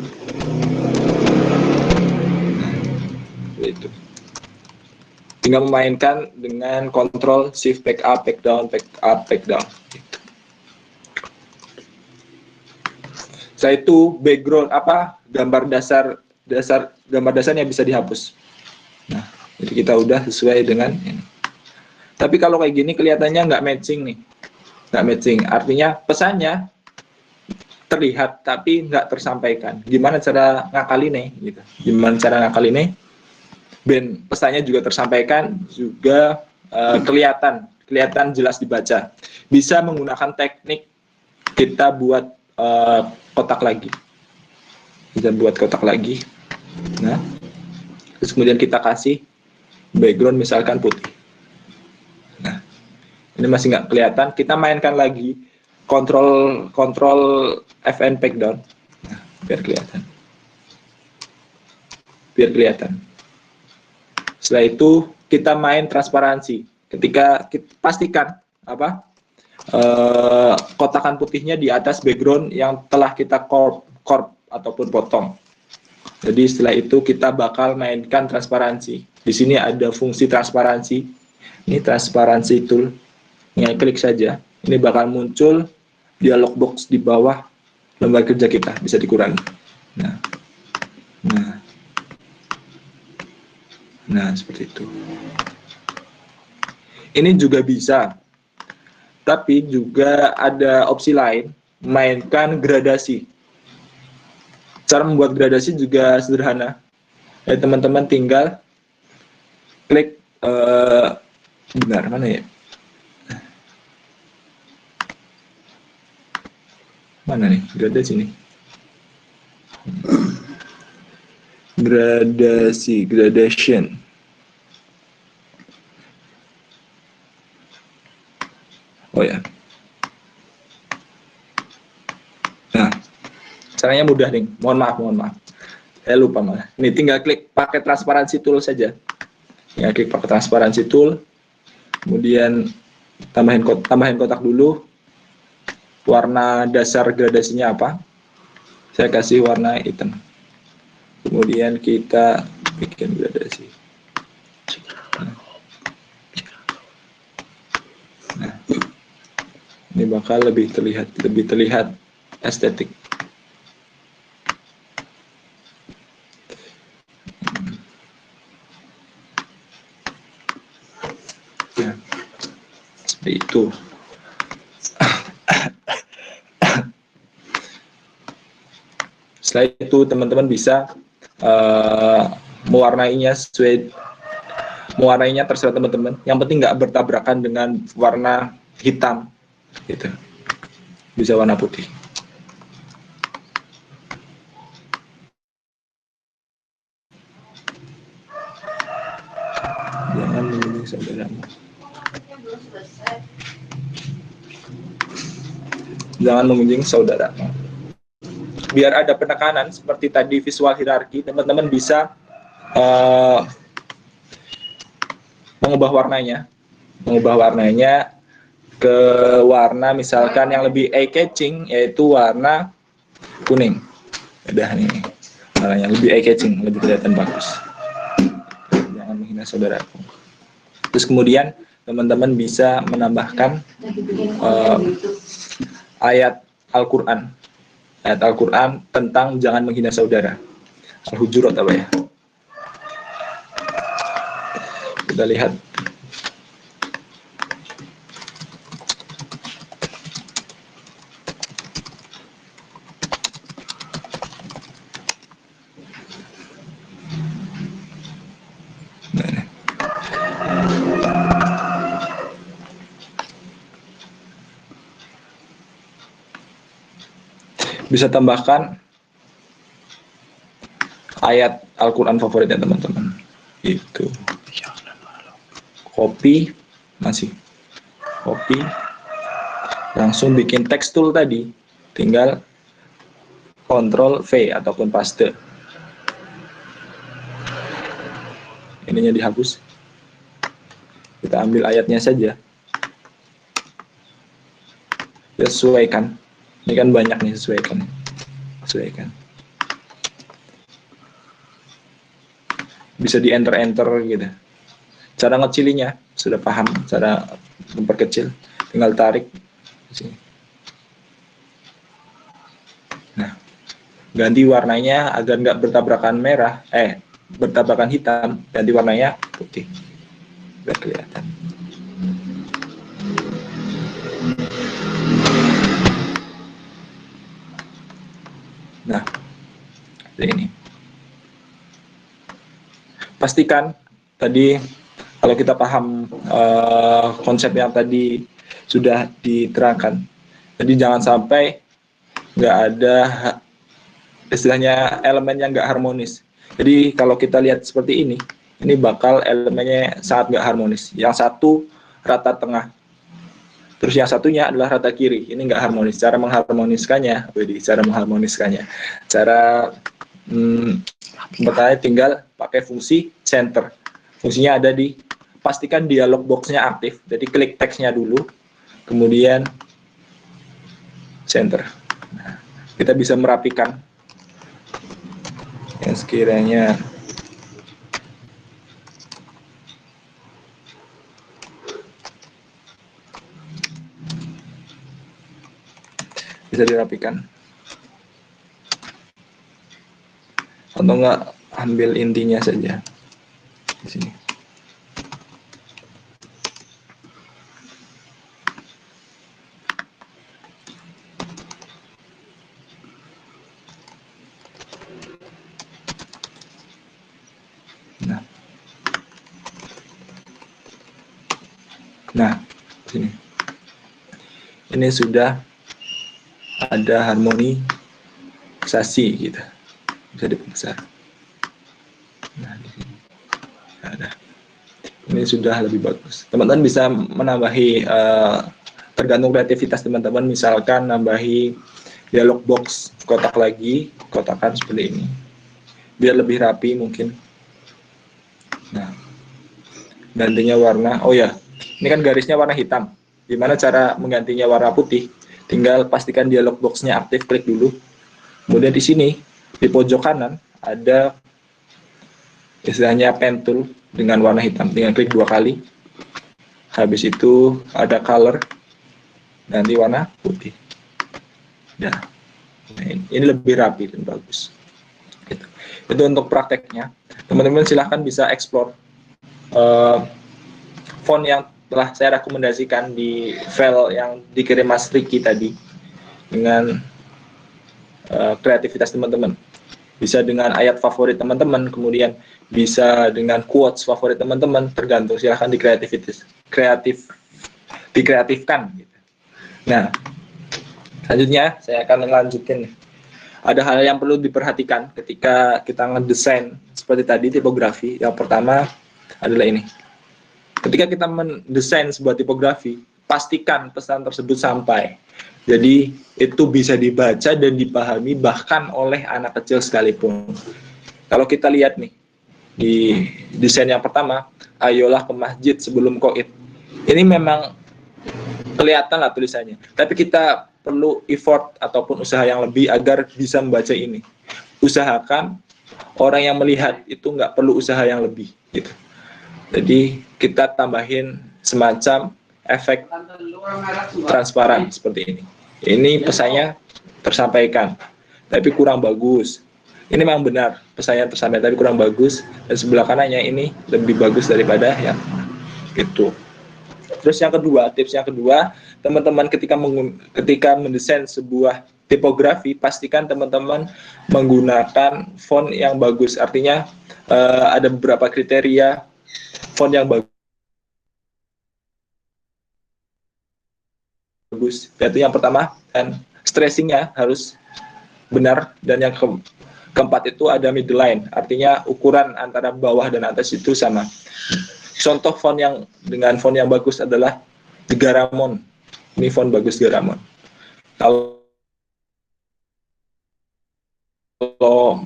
Speaker 1: Nah, itu. Tinggal memainkan dengan Ctrl Shift Pack Up, Pack Down, Pack Up, Pack Down. Setelah itu background gambar dasarnya bisa dihapus. Nah, jadi kita udah sesuai dengan ini. Tapi kalau kayak gini kelihatannya nggak matching nih, nggak matching. Artinya pesannya terlihat tapi nggak tersampaikan. Gimana cara ngakalinnya? Gitu. Gimana cara ngakalinnya? Ben pesannya juga tersampaikan, juga kelihatan jelas dibaca. Bisa menggunakan teknik kita buat kotak lagi. Bisa buat kotak lagi. Nah, terus kemudian kita kasih background misalkan putih. Nah, ini masih nggak kelihatan. Kita mainkan lagi kontrol Fn pack down. Nah, biar kelihatan. Setelah itu kita main transparansi. Ketika kita pastikan kotakan putihnya di atas background yang telah kita crop ataupun potong. Jadi setelah itu kita bakal mainkan transparansi. Di sini ada fungsi transparansi. Ini transparansi tool. Tinggal klik saja. Ini bakal muncul dialog box di bawah lembar kerja kita. Bisa dikurangi. Nah, seperti itu. Ini juga bisa. Tapi juga ada opsi lain, mainkan gradasi. Cara membuat gradasi juga sederhana. Teman-teman tinggal klik mana ya? Mana nih? Gradasi nih. Gradation. Oh ya. Nah, caranya mudah nih. Mohon maaf. Saya lupa malah. Ini tinggal klik pakai transparansi tool saja. Ya, klik pakai transparansi tool. Kemudian tambahin kotak dulu. Warna dasar gradasinya apa? Saya kasih warna hitam. Kemudian kita bikin gradasi. Nah, ini bakal lebih terlihat estetik. Ya, seperti itu. Setelah itu teman-teman bisa mewarnainya terserah teman-teman. Yang penting nggak bertabrakan dengan warna hitam, gitu. Bisa warna putih. Jangan mengunjungi saudaramu. Jangan mengunjungi saudaramu. Biar ada penekanan seperti tadi visual hierarki, teman-teman bisa mengubah warnanya ke warna misalkan yang lebih eye-catching, yaitu warna kuning. Udah nih, warnanya lebih eye-catching, lebih kelihatan bagus. Jangan menghina saudaraku. Terus kemudian teman-teman bisa menambahkan ayat Al-Quran tentang jangan menghina saudara. Al-Hujurat apa ya? Kita lihat. Bisa tambahkan ayat Al-Quran favoritnya teman-teman. Itu. Copy, langsung bikin text tool tadi, tinggal Ctrl V ataupun paste. Ininya dihapus. Kita ambil ayatnya saja. Sesuaikan. Ini kan banyak nih, sesuaikan. Bisa di enter gitu. Cara ngecilinya sudah paham, cara memperkecil, tinggal tarik di sini. Nah, ganti warnanya agar nggak bertabrakan hitam, ganti warnanya putih, biar kelihatan. Nah, ini. Pastikan tadi kalau kita paham konsep yang tadi sudah diterangkan. Jadi jangan sampai nggak ada istilahnya elemen yang nggak harmonis. Jadi kalau kita lihat seperti ini bakal elemennya sangat nggak harmonis. Yang satu rata tengah, terus yang satunya adalah rata kiri. Ini nggak harmonis. Cara mengharmoniskannya, pertama tinggal pakai fungsi center. Fungsinya ada di, pastikan dialog box-nya aktif. Jadi klik teksnya dulu, kemudian center. Nah, kita bisa merapikan yang sekiranya bisa dirapikan. Atau enggak, ambil intinya saja di sini. Nah, sini. Ini sudah ada harmonisasi gitu, bisa diperbesar. Nah, di sini ada. Ini sudah lebih bagus. Teman-teman bisa menambahi tergantung kreativitas teman-teman, misalkan nambahi dialog box kotak lagi, kotakan seperti ini, biar lebih rapi mungkin. Nah, gantinya warna. Oh ya, ini kan garisnya warna hitam. Gimana cara menggantinya warna putih? Tinggal pastikan dialog boxnya aktif, klik dulu. Kemudian di sini di pojok kanan ada istilahnya pen tool dengan warna hitam. Tinggal klik 2 kali. Habis itu ada color, nanti warna putih. Nah, ini lebih rapi dan bagus. Gitu. Itu untuk prakteknya. Teman-teman silahkan bisa explore font yang telah saya rekomendasikan di file yang dikirim Mas Ricky tadi dengan kreativitas teman-teman. Bisa dengan ayat favorit teman-teman, kemudian bisa dengan quotes favorit teman-teman, tergantung, silahkan dikreatifkan. Gitu. Nah, selanjutnya saya akan melanjutkan. Ada hal yang perlu diperhatikan ketika kita ngedesain seperti tadi tipografi. Yang pertama adalah ini. Ketika kita mendesain sebuah tipografi, pastikan pesan tersebut sampai. Jadi itu bisa dibaca dan dipahami bahkan oleh anak kecil sekalipun. Kalau kita lihat nih di desain yang pertama, ayolah ke masjid sebelum qaid. Ini memang kelihatan lah tulisannya, tapi kita perlu effort ataupun usaha yang lebih agar bisa membaca ini. Usahakan orang yang melihat itu nggak perlu usaha yang lebih gitu. Jadi kita tambahin semacam efek transparan seperti ini. Ini pesannya tersampaikan, tapi kurang bagus. Ini memang benar, pesannya tersampaikan tapi kurang bagus. Dan sebelah kanannya ini lebih bagus daripada yang itu. Terus yang kedua, tips yang kedua, teman-teman ketika mendesain sebuah tipografi, pastikan teman-teman menggunakan font yang bagus. Artinya ada beberapa kriteria font yang bagus, yaitu yang pertama, dan stressingnya harus benar, dan yang keempat itu ada middle line, artinya ukuran antara bawah dan atas itu sama. Contoh font yang dengan font yang bagus adalah Garamond. Ini font bagus Garamond. Kalau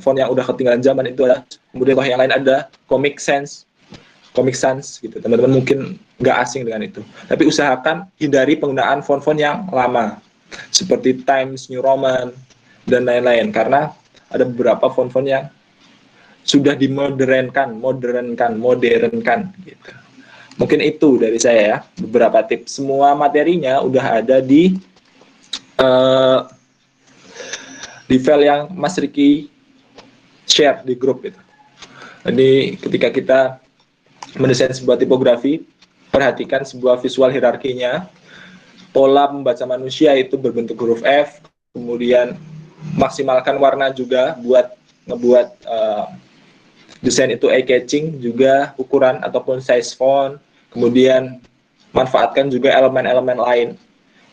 Speaker 1: font yang udah ketinggalan zaman itu ada, kemudian yang lain ada Comic Sans gitu. Teman-teman mungkin nggak asing dengan itu. Tapi usahakan hindari penggunaan font-font yang lama seperti Times New Roman dan lain-lain, karena ada beberapa font-font yang sudah dimodernkan gitu. Mungkin itu dari saya ya, beberapa tips. Semua materinya udah ada di file yang Mas Ricky share di grup itu. Jadi ketika kita mendesain sebuah tipografi, perhatikan sebuah visual hierarkinya. Pola membaca manusia itu berbentuk huruf F, kemudian maksimalkan warna juga buat ngebuat desain itu eye-catching, juga ukuran ataupun size font, kemudian manfaatkan juga elemen-elemen lain,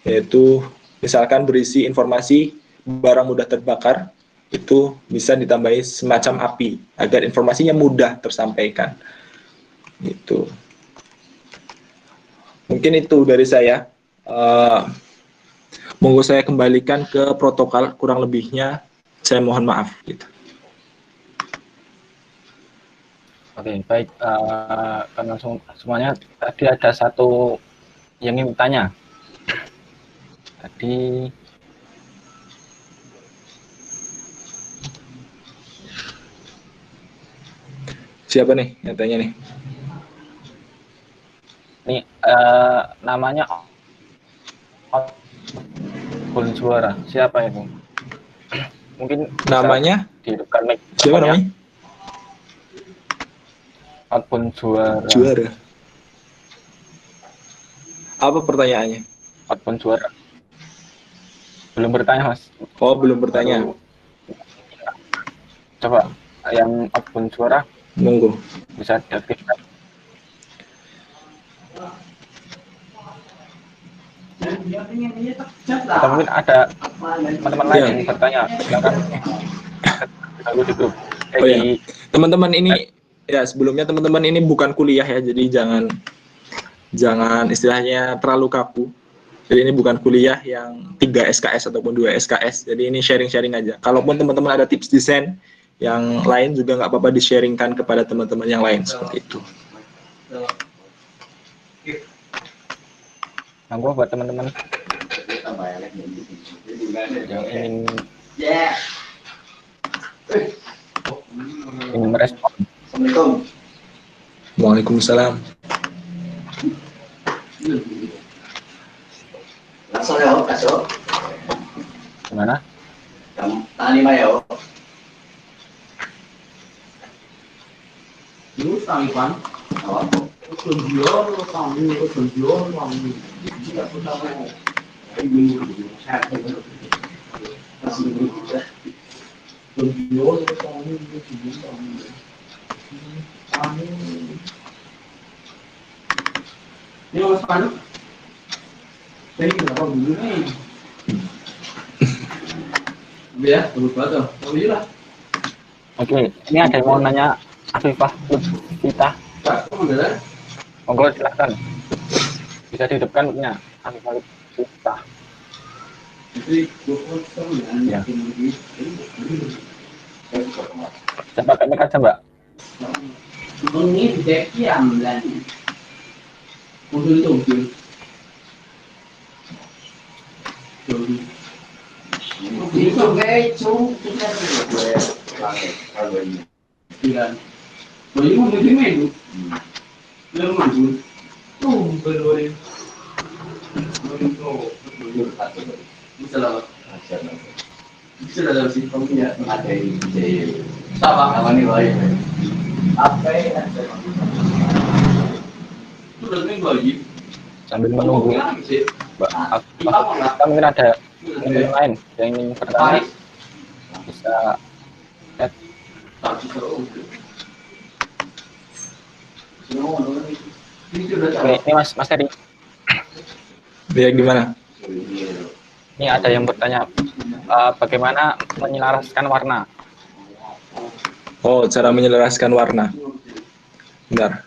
Speaker 1: yaitu misalkan berisi informasi barang mudah terbakar, itu bisa ditambahi semacam api agar informasinya mudah tersampaikan. Gitu. Mungkin itu dari saya. Monggo saya kembalikan ke protokol, kurang lebihnya saya mohon maaf. Gitu.
Speaker 2: Oke, baik. Karena semuanya tadi ada satu yang ingin bertanya. Tadi
Speaker 1: siapa nih yang tanya nih?
Speaker 2: ini namanya Outbound Suara. Siapa itu? Mungkin
Speaker 1: namanya
Speaker 2: dihidupkan mic.
Speaker 1: siapa namanya?
Speaker 2: Outbound Suara.
Speaker 1: Juara. Apa pertanyaannya?
Speaker 2: Outbound Suara. Belum bertanya, Mas.
Speaker 1: Oh, belum bertanya.
Speaker 2: Coba yang Outbound Suara.
Speaker 1: Monggo.
Speaker 2: Bisa diaktifkan. Atau mungkin ada teman-teman lain
Speaker 1: Ya.
Speaker 2: yang bertanya, silakan lalu di grup.
Speaker 1: Oh ya,
Speaker 2: Di
Speaker 1: teman-teman ini ya sebelumnya teman-teman ini bukan kuliah ya, jadi jangan istilahnya terlalu kaku. Jadi ini bukan kuliah yang 3 SKS ataupun 2 SKS. Jadi ini sharing-sharing aja. Kalaupun teman-teman ada tips desain yang lain juga nggak apa-apa di-sharingkan kepada teman-teman yang lain seperti itu.
Speaker 2: monggo buat teman-teman yang ingin merespon.
Speaker 1: Waalaikumsalam.
Speaker 3: Langsung ya, kasih.
Speaker 2: Gimana?
Speaker 3: Tani Mayo. Lu tanggupan.
Speaker 2: Oke, ini ada yang mau nanya Afifah kita. Monggo silakan. Bisa dihidupkan punya Afifah kita. Ya. Bisa pakai mic aja, Mbak.
Speaker 3: Ini sekian dan untuk itu kayak cung kita tidak boleh mau itu belum maju tuh belum bisa dalam sih kamu ya ada di sama kawan ini baik apa ya itu udah minggu lagi
Speaker 2: Sambil menunggu Mbak Afifah kita, mungkin ada yang lain yang ingin bertanya, bisa chat. Ini Mas Heri.
Speaker 1: Ya gimana?
Speaker 2: Ini ada yang bertanya, bagaimana menyelaraskan warna?
Speaker 1: Oh, cara menyelaraskan warna. Bentar.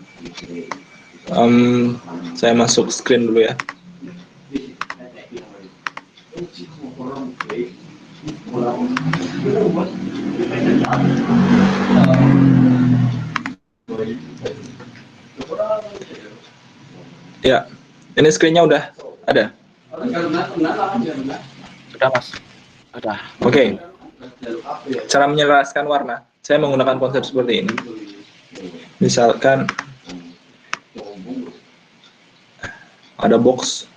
Speaker 1: Saya masuk screen dulu ya. Ya, ini screen-nya udah ada.
Speaker 2: Sudah Mas? Sudah.
Speaker 1: Oke. Cara menyelaraskan warna, saya menggunakan konsep seperti ini. Misalkan ada box,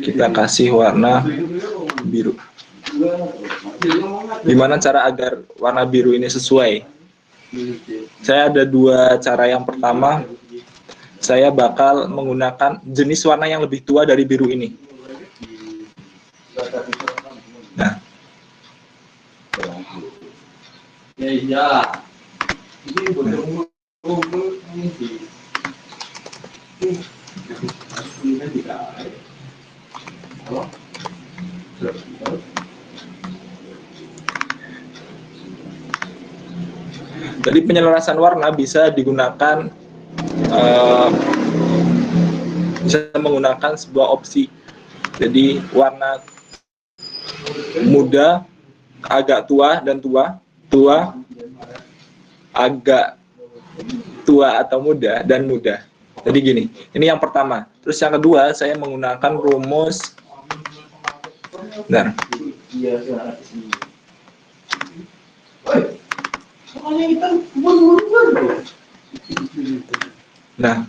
Speaker 1: kita kasih warna biru. Gimana cara agar warna biru ini sesuai? Saya ada dua cara. Yang pertama, saya bakal menggunakan jenis warna yang lebih tua dari biru ini. Nah, jadi penyelarasan warna bisa digunakan, bisa menggunakan sebuah opsi. Jadi warna muda, agak tua dan tua, agak tua atau muda dan muda. Jadi gini, ini yang pertama. Terus yang kedua, saya menggunakan rumus. Bentar. Nah,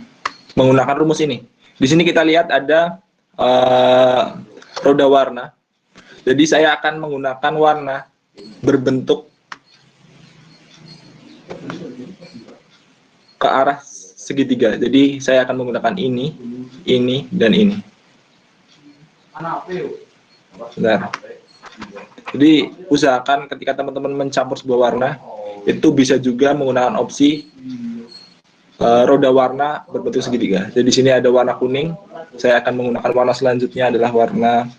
Speaker 1: menggunakan rumus ini. Di sini kita lihat ada roda warna. Jadi saya akan menggunakan warna berbentuk ke arah segitiga. Jadi saya akan menggunakan ini, dan ini. Bentar. Jadi usahakan ketika teman-teman mencampur sebuah warna, itu bisa juga menggunakan opsi roda warna berbentuk segitiga. Jadi di sini ada warna kuning, saya akan menggunakan warna selanjutnya adalah warna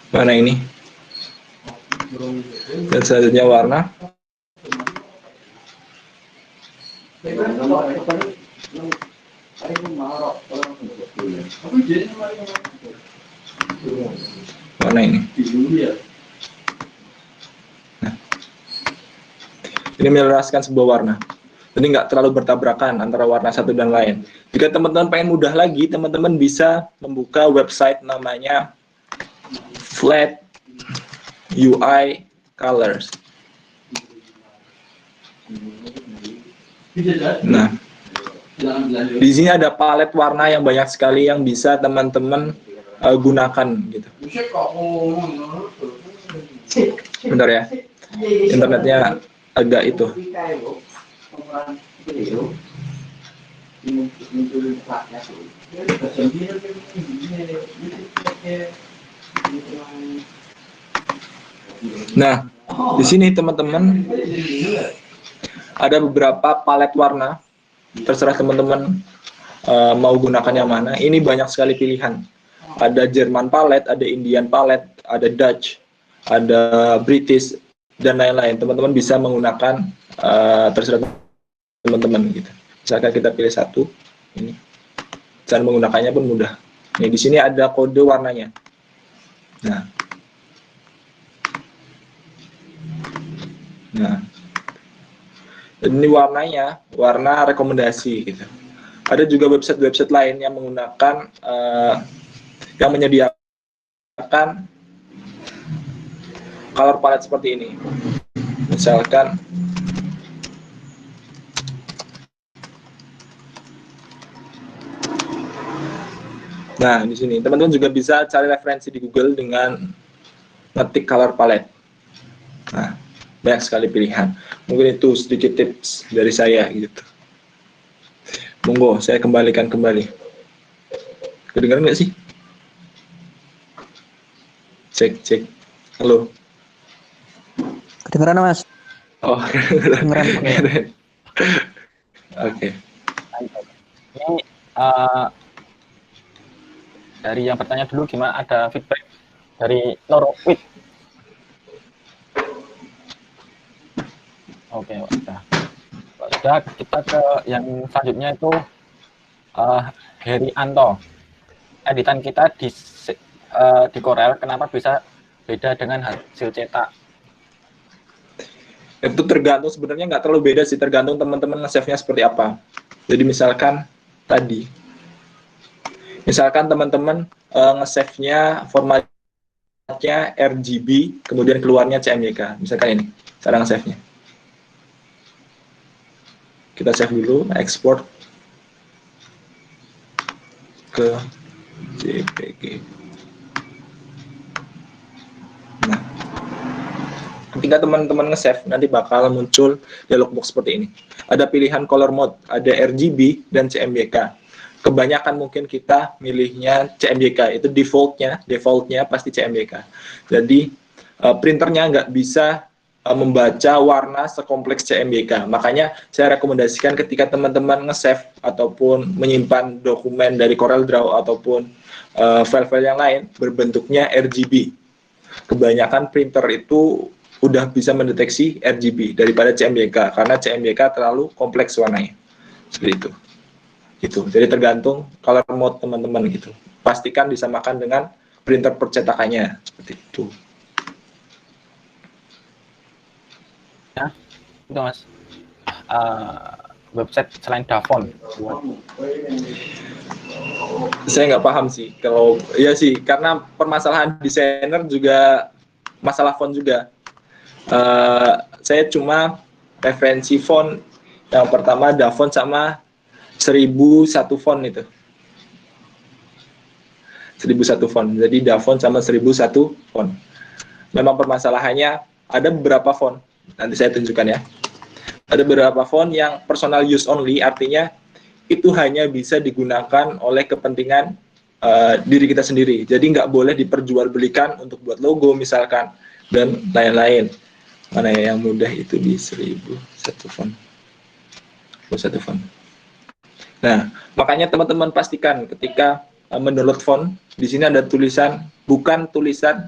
Speaker 1: Mana ini? Dan selanjutnya warna. Warna ini. Nah, ini menjelaskan sebuah warna. Jadi nggak terlalu bertabrakan antara warna satu dan lain. Jika teman-teman pengen mudah lagi, teman-teman bisa membuka website namanya Flat UI Colors. Nah, di sini ada palet warna yang banyak sekali yang bisa teman-teman gunakan gitu. Bentar ya, internetnya agak itu. Nah, di sini teman-teman ada beberapa palet warna. Terserah teman-teman mau gunakan yang mana. Ini banyak sekali pilihan. Ada Jerman palet, ada Indian palet, ada Dutch, ada British, dan lain-lain. Teman-teman bisa menggunakan terserah teman-teman gitu. Misalkan kita pilih satu, ini. Cara menggunakannya pun mudah. Nih, di sini ada kode warnanya. Nah, ini warnanya, warna rekomendasi gitu. Ada juga website-website lain yang menggunakan, yang menyediakan color palette seperti ini. Misalkan nah, di sini teman-teman juga bisa cari referensi di Google dengan ngetik color palette. Nah, banyak sekali pilihan. Mungkin itu sedikit tips dari saya gitu. Monggo, saya kembalikan kembali. Kedengaran nggak sih? Cek. Halo.
Speaker 4: Kedengeran Mas?
Speaker 1: Oh,
Speaker 4: Kedengeran.
Speaker 1: Oke.
Speaker 2: Ini dari yang bertanya dulu gimana, ada feedback dari Norwid. Oke, sudah. Sudah, kita ke yang selanjutnya itu Heri Anto. Editan kita di Corel kenapa bisa beda dengan hasil cetak?
Speaker 1: Itu tergantung, sebenarnya nggak terlalu beda sih, tergantung teman-teman nge-save-nya seperti apa. Jadi misalkan tadi, teman-teman nge-save-nya formatnya RGB, kemudian keluarnya CMYK. Misalkan ini, cara nge-save-nya. Kita save dulu, export ke JPG. Nah, ketika teman-teman nge-save, nanti bakal muncul dialog box seperti ini. Ada pilihan color mode, ada RGB dan CMYK. Kebanyakan mungkin kita milihnya CMYK, itu defaultnya pasti CMYK. Jadi printernya nggak bisa membaca warna sekompleks CMYK. Makanya saya rekomendasikan ketika teman-teman nge-save ataupun menyimpan dokumen dari CorelDRAW ataupun file-file yang lain berbentuknya RGB. Kebanyakan printer itu udah bisa mendeteksi RGB daripada CMYK karena CMYK terlalu kompleks warnanya. Seperti itu. Gitu. Jadi tergantung color mode teman-teman gitu. Pastikan disamakan dengan printer percetakannya seperti itu.
Speaker 2: Ya, itu Mas. Website selain Davon.
Speaker 1: Saya nggak paham sih. Kalau ya sih, karena permasalahan desainer juga masalah font juga. Saya cuma referensi font yang pertama Davon sama 1001 font itu. 1001 font. Jadi Davon sama 1001 font. Memang permasalahannya ada beberapa font. Nanti saya tunjukkan ya. Ada beberapa font yang personal use only, artinya itu hanya bisa digunakan oleh kepentingan diri kita sendiri. Jadi nggak boleh diperjualbelikan untuk buat logo misalkan dan lain-lain. Mana ya yang mudah itu di 1001 font. 1001 font. Nah, makanya teman-teman pastikan ketika mendownload font, di sini ada tulisan, bukan tulisan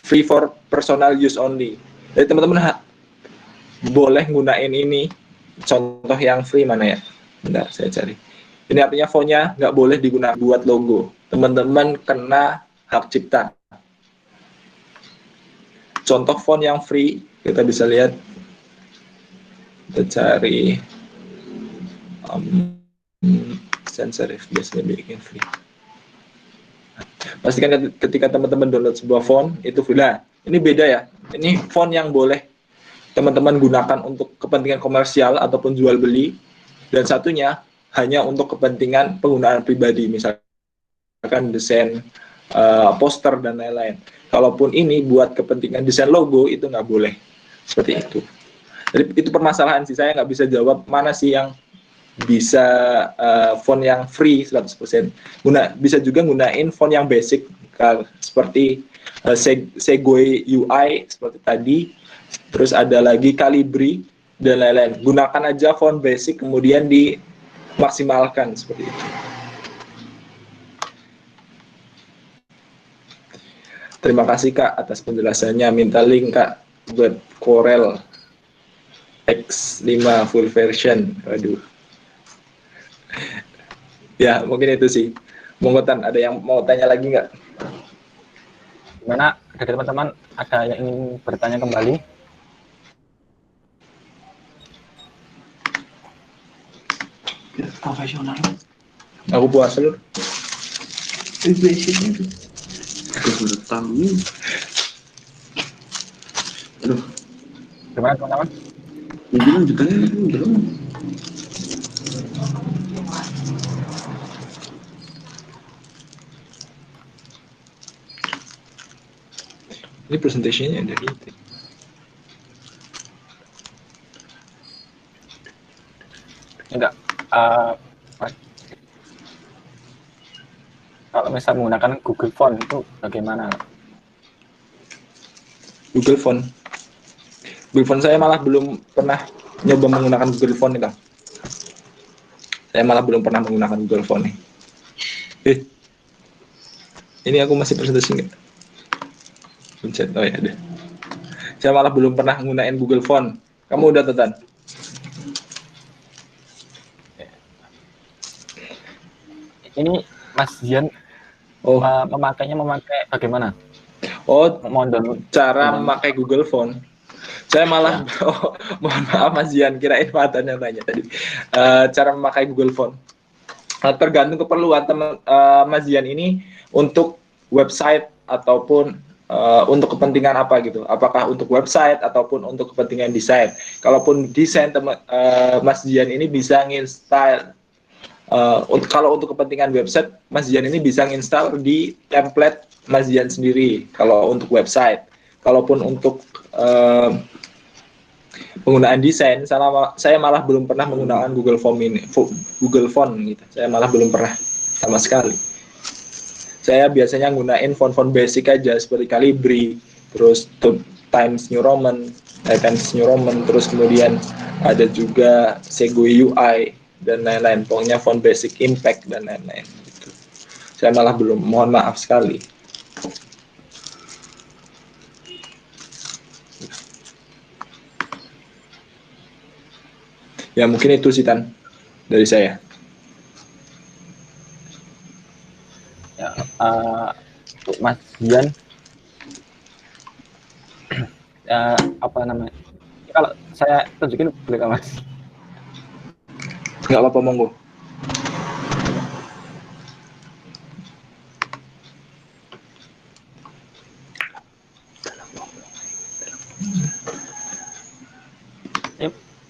Speaker 1: free for personal use only. Jadi teman-teman boleh gunain ini. Contoh yang free mana ya? Bentar, saya cari. Ini artinya fontnya nggak boleh digunakan buat logo. Teman-teman kena hak cipta. Contoh font yang free, kita bisa lihat. Kita cari sans serif, biasanya bikin free. Pastikan ketika teman-teman download sebuah font, itu free. Nah, ini beda ya. Ini font yang boleh teman-teman gunakan untuk kepentingan komersial ataupun jual beli, dan satunya hanya untuk kepentingan penggunaan pribadi, misalkan desain poster dan lain-lain. Kalaupun ini buat kepentingan desain logo, itu nggak boleh. Seperti itu. Jadi itu permasalahan sih, saya nggak bisa jawab mana sih yang bisa font yang free 100%. Bisa juga gunain font yang basic seperti Segway UI seperti tadi. Terus ada lagi Calibri dan lain-lain. Gunakan aja font basic kemudian dimaksimalkan seperti itu. Terima kasih Kak atas penjelasannya. Minta link Kak buat Corel X5 full version. Waduh. Ya, mungkin itu sih. Monggo Tan, ada yang mau tanya lagi nggak?
Speaker 2: Gimana dari teman-teman, ada yang ingin bertanya kembali?
Speaker 3: Profesional.
Speaker 1: Aku puasa dulu.
Speaker 3: Basicnya tuh. Udah tahu. Aduh,
Speaker 2: Gimana teman-teman?
Speaker 3: ini lanjutannya belum.
Speaker 1: Ini presentasinya dari itu.
Speaker 2: Enggak. Kalau misal menggunakan Google Font itu bagaimana?
Speaker 1: Google Font. Google Font saya malah belum pernah nyoba menggunakan Google Font itu. Saya malah belum pernah menggunakan Google Font nih. Ini aku masih presentasi nggak? Pencet, oh ya ada. Saya malah belum pernah menggunakan Google Font. Kamu udah Tetan?
Speaker 2: Ini Mas Zian memakainya bagaimana?
Speaker 1: Oh,
Speaker 2: Mau download
Speaker 1: cara
Speaker 2: dengan
Speaker 1: memakai Google Font. Saya malah, mohon maaf Mas Zian, kirain Fatan yang tanya tadi. Cara memakai Google Font. Tergantung keperluan Mas Zian ini untuk website ataupun untuk kepentingan apa gitu. Apakah untuk website ataupun untuk kepentingan desain. Kalaupun desain Mas Zian ini bisa nginstal. Kalau untuk kepentingan website, Mas Zian ini bisa nginstal di template Mas Zian sendiri. Kalau untuk website, kalaupun untuk penggunaan desain, saya malah belum pernah menggunakan Google Font gitu. Saya malah belum pernah sama sekali. Saya biasanya gunain font-font basic aja seperti Calibri, terus Times New Roman, terus kemudian ada juga Segway UI dan lain-lain. Pokoknya font basic, impact dan lain-lain. Gitu. Saya malah belum, mohon maaf sekali. Ya mungkin itu sih Tan dari saya.
Speaker 2: ya, Mas Zian, apa namanya? Kalau saya tunjukin boleh nggak Mas?
Speaker 1: Nggak apa-apa, monggo.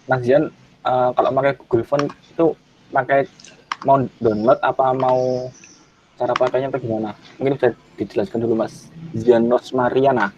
Speaker 2: Mas Zian, kalau pakai Google Font itu mau download apa mau cara pakainya bagaimana? Mungkin bisa dijelaskan dulu Mas Zianos Mariana.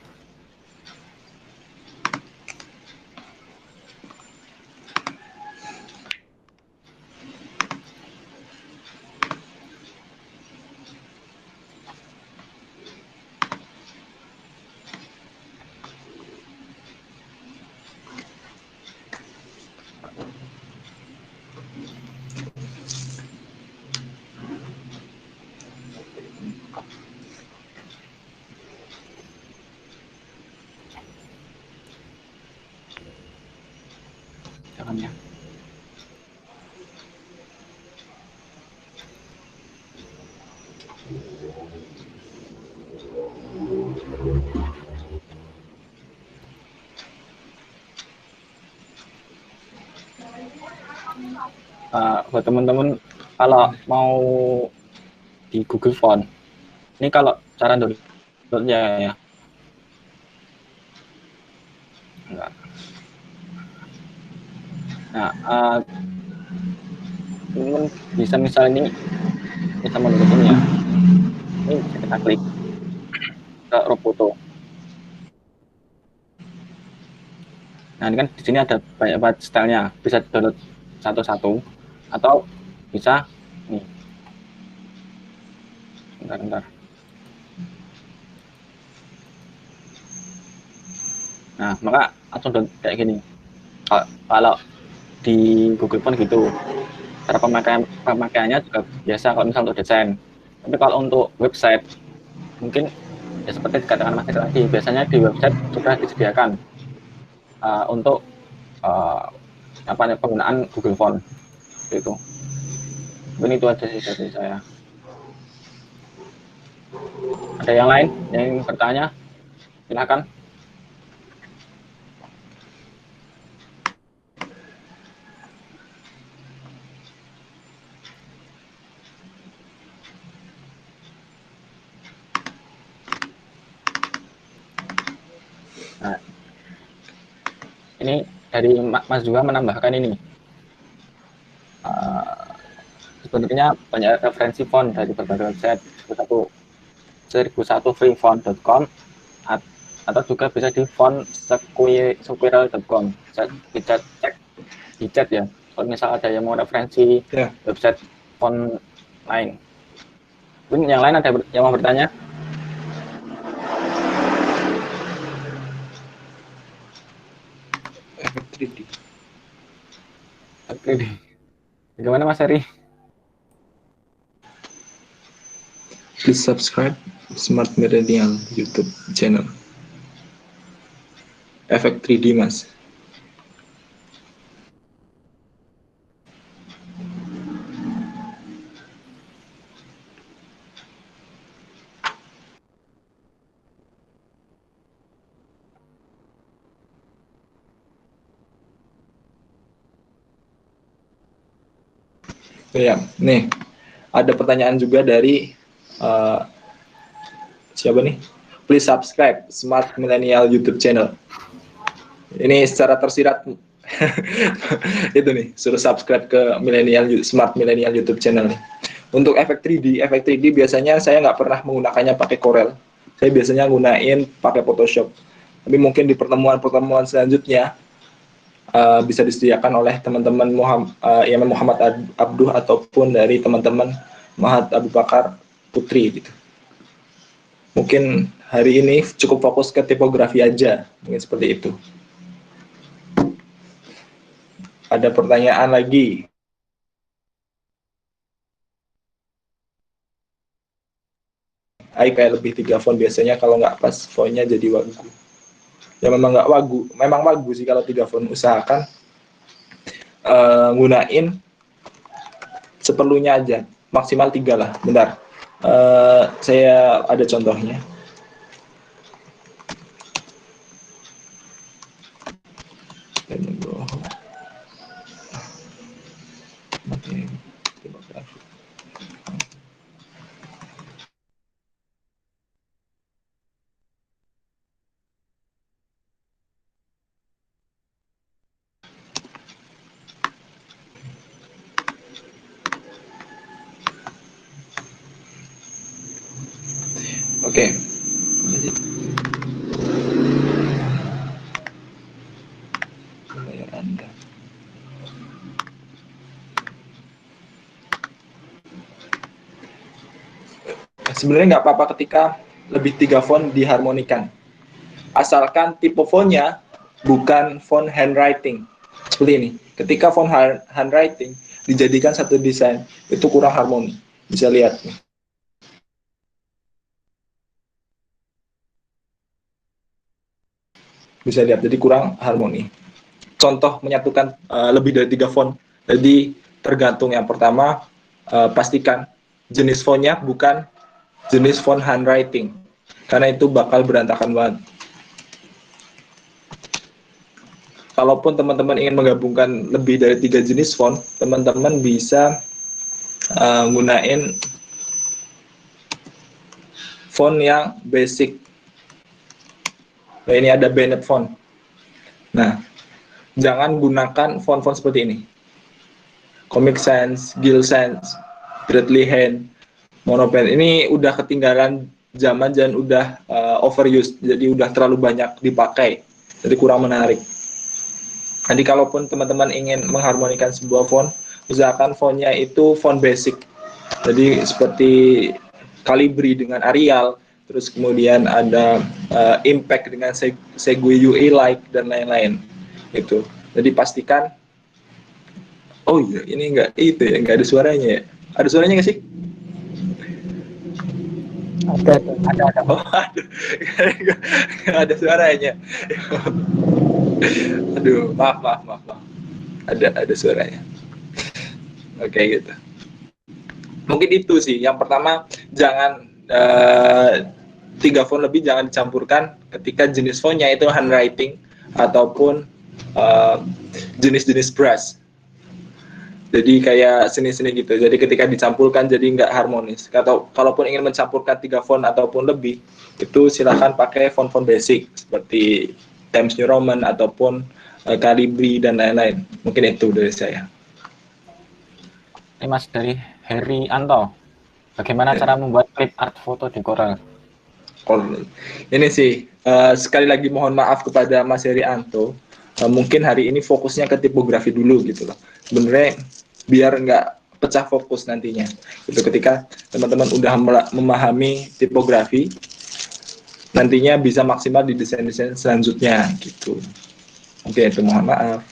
Speaker 2: Buat teman-teman kalau mau di Google Font, ini kalau cara downloadnya ya, enggak. Nah, teman bisa misalnya ini bisa menurut ini ya, ini bisa kita klik ke raw foto. Nah, ini kan di sini ada banyak banget stylenya, bisa download satu-satu atau bisa nih. Bentar. Nah, maka langsung kayak gini. Kalau di Google Font gitu, cara pemakaiannya juga biasa kalau misal untuk desain. Tapi kalau untuk website, mungkin ya seperti dikatakan Mas tadi, biasanya di website sudah disediakan untuk penggunaan Google Font itu. Mungkin itu aja sih dari saya. Ada yang lain yang ingin bertanya? Silakan. Nah, ini dari Mas juga menambahkan ini. Sebenarnya banyak referensi font dari berbagai website, seperti 1001freefont.com atau juga bisa di fontsquirrel.com. Bisa cek di chat ya. Kalau misal ada yang mau referensi website font lain. Mungkin yang lain ada yang mau bertanya? Oke. Bagaimana Mas Heri?
Speaker 1: Please subscribe Smart Millennial YouTube channel. Efek 3D, Mas. Ya, nih ada pertanyaan juga dari siapa nih? Please subscribe Smart Millennial YouTube channel. Ini secara tersirat itu nih, suruh subscribe ke Smart Millennial YouTube channel nih. Untuk efek 3D biasanya saya nggak pernah menggunakannya pakai Corel. Saya biasanya gunain pakai Photoshop. Tapi mungkin di pertemuan-pertemuan selanjutnya bisa disediakan oleh teman-teman Muhammad Abduh ataupun dari teman-teman Mahat Abu Bakar Putri gitu. Mungkin hari ini cukup fokus ke tipografi aja, mungkin seperti itu. Ada pertanyaan lagi? Kayak lebih 3 font biasanya kalau nggak pas fontnya jadi wagu. Ya memang nggak wagu, memang wagu sih kalau 3 font. Usahakan gunain seperlunya aja, maksimal 3 lah. Bentar, saya ada contohnya. Oke. Sebenarnya nggak apa-apa ketika lebih 3 font diharmonikan. Asalkan tipe fontnya bukan font handwriting. Seperti ini. Ketika font handwriting dijadikan satu desain, itu kurang harmoni. Bisa lihat nih. Bisa lihat, jadi kurang harmoni. Contoh menyatukan lebih dari 3 font. Jadi tergantung yang pertama, pastikan jenis fontnya bukan jenis font handwriting. Karena itu bakal berantakan banget. kalaupun teman-teman ingin menggabungkan lebih dari 3 jenis font, teman-teman bisa gunain font yang basic. Nah, ini ada Bennett font. Nah, jangan gunakan font-font seperti ini. Comic Sans, Gill Sans, Bradley Hand, Monopen. Ini udah ketinggalan zaman dan udah overused, jadi udah terlalu banyak dipakai, jadi kurang menarik. Jadi kalaupun teman-teman ingin mengharmonikan sebuah font, usahakan fontnya itu font basic. Jadi seperti Calibri dengan Arial, terus kemudian ada Impact dengan Segway UE Like dan lain-lain. Itu. Jadi pastikan. Oh iya, ini enggak itu ya, enggak ada suaranya ya. Ada suaranya nggak sih?
Speaker 2: Ada.
Speaker 1: Oh, aduh. Nggak ada suaranya. Aduh, maaf. Ada suaranya. Oke, gitu. Mungkin itu sih. Yang pertama, jangan 3 font lebih jangan dicampurkan ketika jenis fontnya itu handwriting ataupun jenis-jenis brush. Jadi kayak seni-seni gitu. Jadi ketika dicampurkan jadi nggak harmonis. Kalaupun ingin mencampurkan 3 font ataupun lebih, itu silahkan pakai font-font basic seperti Times New Roman ataupun Calibri dan lain-lain. Mungkin itu dari saya.
Speaker 2: Ini Mas dari Heri Anto. Bagaimana cara membuat clip art foto di Corel?
Speaker 1: Ini sih sekali lagi mohon maaf kepada Mas Heri Anto. Mungkin hari ini fokusnya ke tipografi dulu gitu loh. Sebenarnya biar nggak pecah fokus nantinya. Itu ketika teman-teman udah memahami tipografi, nantinya bisa maksimal di desain-desain selanjutnya gitu. Oke, itu mohon maaf.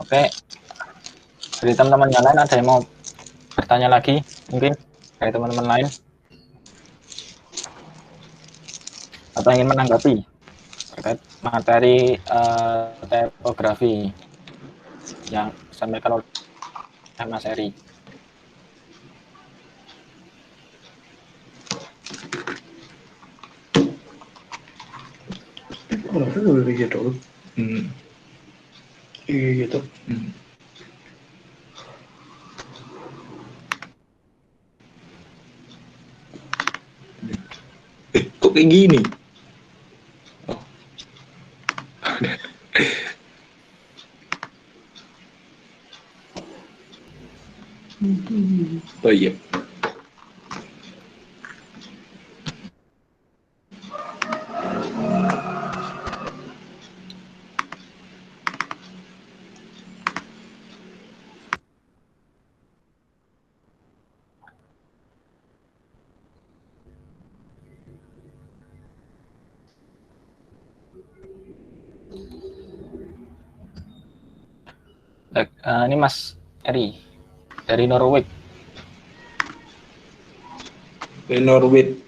Speaker 2: Oke. Dari teman-teman yang lain ada yang mau bertanya lagi mungkin dari teman-teman lain atau ingin menanggapi terkait materi tipografi yang disampaikan oleh Mas Heri.
Speaker 1: Kenapa udah gitu? Iya gitu. Kok kayak gini? Oh iya.
Speaker 2: Baik, ini Mas Heri dari Norway.
Speaker 1: Norwich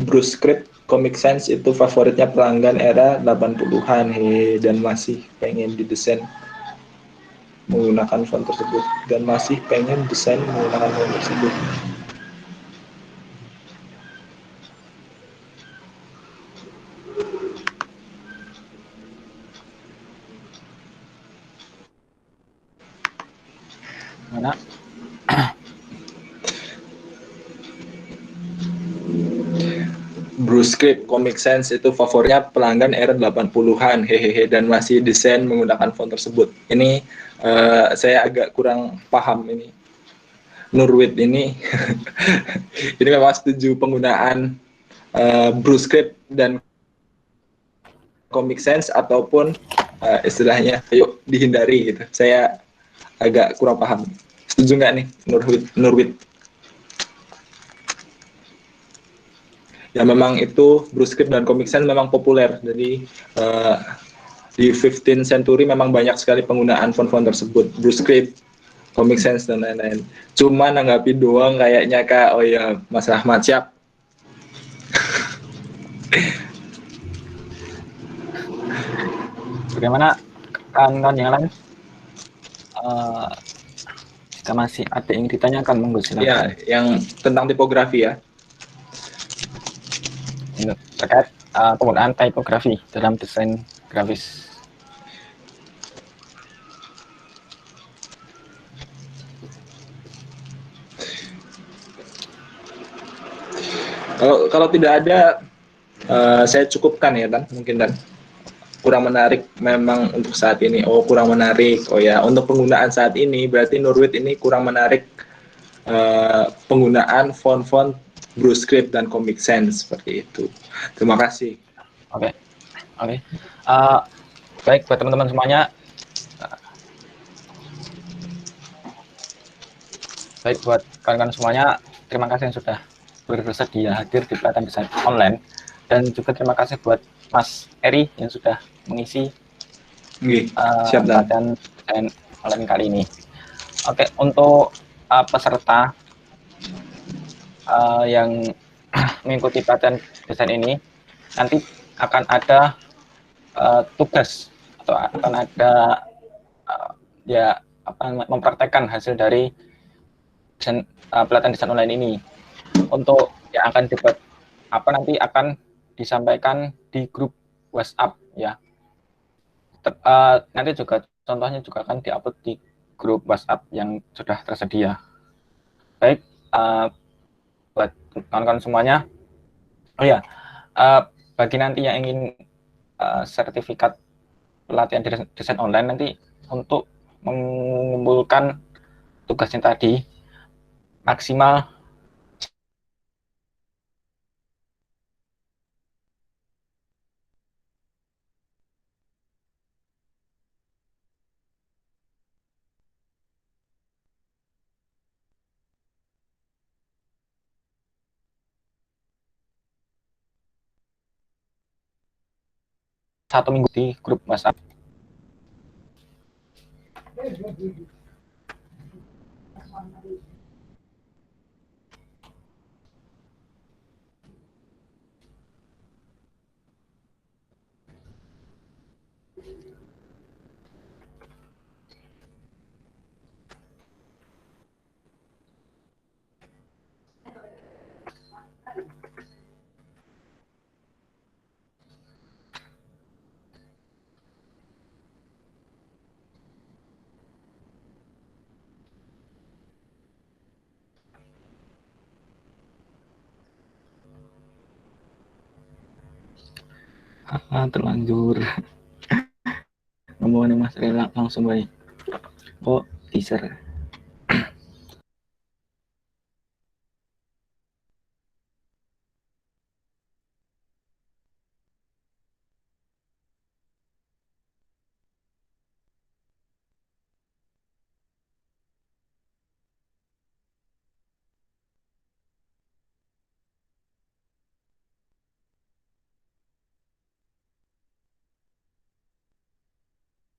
Speaker 1: Bruce Script Comic Sans itu favoritnya pelanggan era 80-an dan masih pengen didesain menggunakan font tersebut dan masih pengen desain menggunakan font tersebut.
Speaker 2: Mana?
Speaker 1: Bruce Script Comic Sans itu favoritnya pelanggan era 80-an dan masih desain menggunakan font tersebut. Ini saya agak kurang paham ini. Norwich ini ini memang setuju penggunaan Bruce Script dan Comic Sans ataupun istilahnya ayo dihindari gitu. Saya agak kurang paham. Setuju nggak nih Norwich? Ya memang itu Bruce Script dan Comic Sans memang populer. Jadi di 15th century memang banyak sekali penggunaan font-font tersebut. Bruce Script, Comic Sans dan lain-lain. Cuma nanggapi doang kayaknya Kak. Oh ya, Mas Rahmat siap.
Speaker 2: Bagaimana kawan-kawan yang lain? Jika masih ada yang ditanyakan, monggo silakan.
Speaker 1: Ya, yang tentang tipografi ya.
Speaker 2: terkait penggunaan typography dalam desain grafis.
Speaker 1: Kalau tidak ada, saya cukupkan ya Dan, mungkin Dan. Kurang menarik memang untuk saat ini. Oh, kurang menarik. Oh ya, untuk penggunaan saat ini berarti Norwid ini kurang menarik penggunaan font-font BlueScript dan Comic Sans seperti itu. Terima kasih.
Speaker 2: Oke. Baik buat teman-teman semuanya. Baik buat kawan-kawan semuanya, terima kasih yang sudah bersedia hadir di pelatihan desain online, dan juga terima kasih buat Mas Eri yang sudah mengisi
Speaker 1: Siap Dan.
Speaker 2: pelatihan desain online kali ini. Oke, untuk peserta yang mengikuti pelatihan desain ini, nanti akan ada tugas atau akan ada mempraktekkan hasil dari pelatihan desain online ini. Untuk yang akan dibuat nanti akan disampaikan di grup WhatsApp ya. Nanti juga contohnya juga akan diupload di grup WhatsApp yang sudah tersedia. Baik, buat kawan-kawan semuanya. Oh ya, bagi nanti yang ingin sertifikat pelatihan desain online, nanti untuk mengumpulkan tugasnya tadi maksimal satu minggu di grup WhatsApp. Terlanjur ngomongin Mas Rela langsung baik. Kok teaser?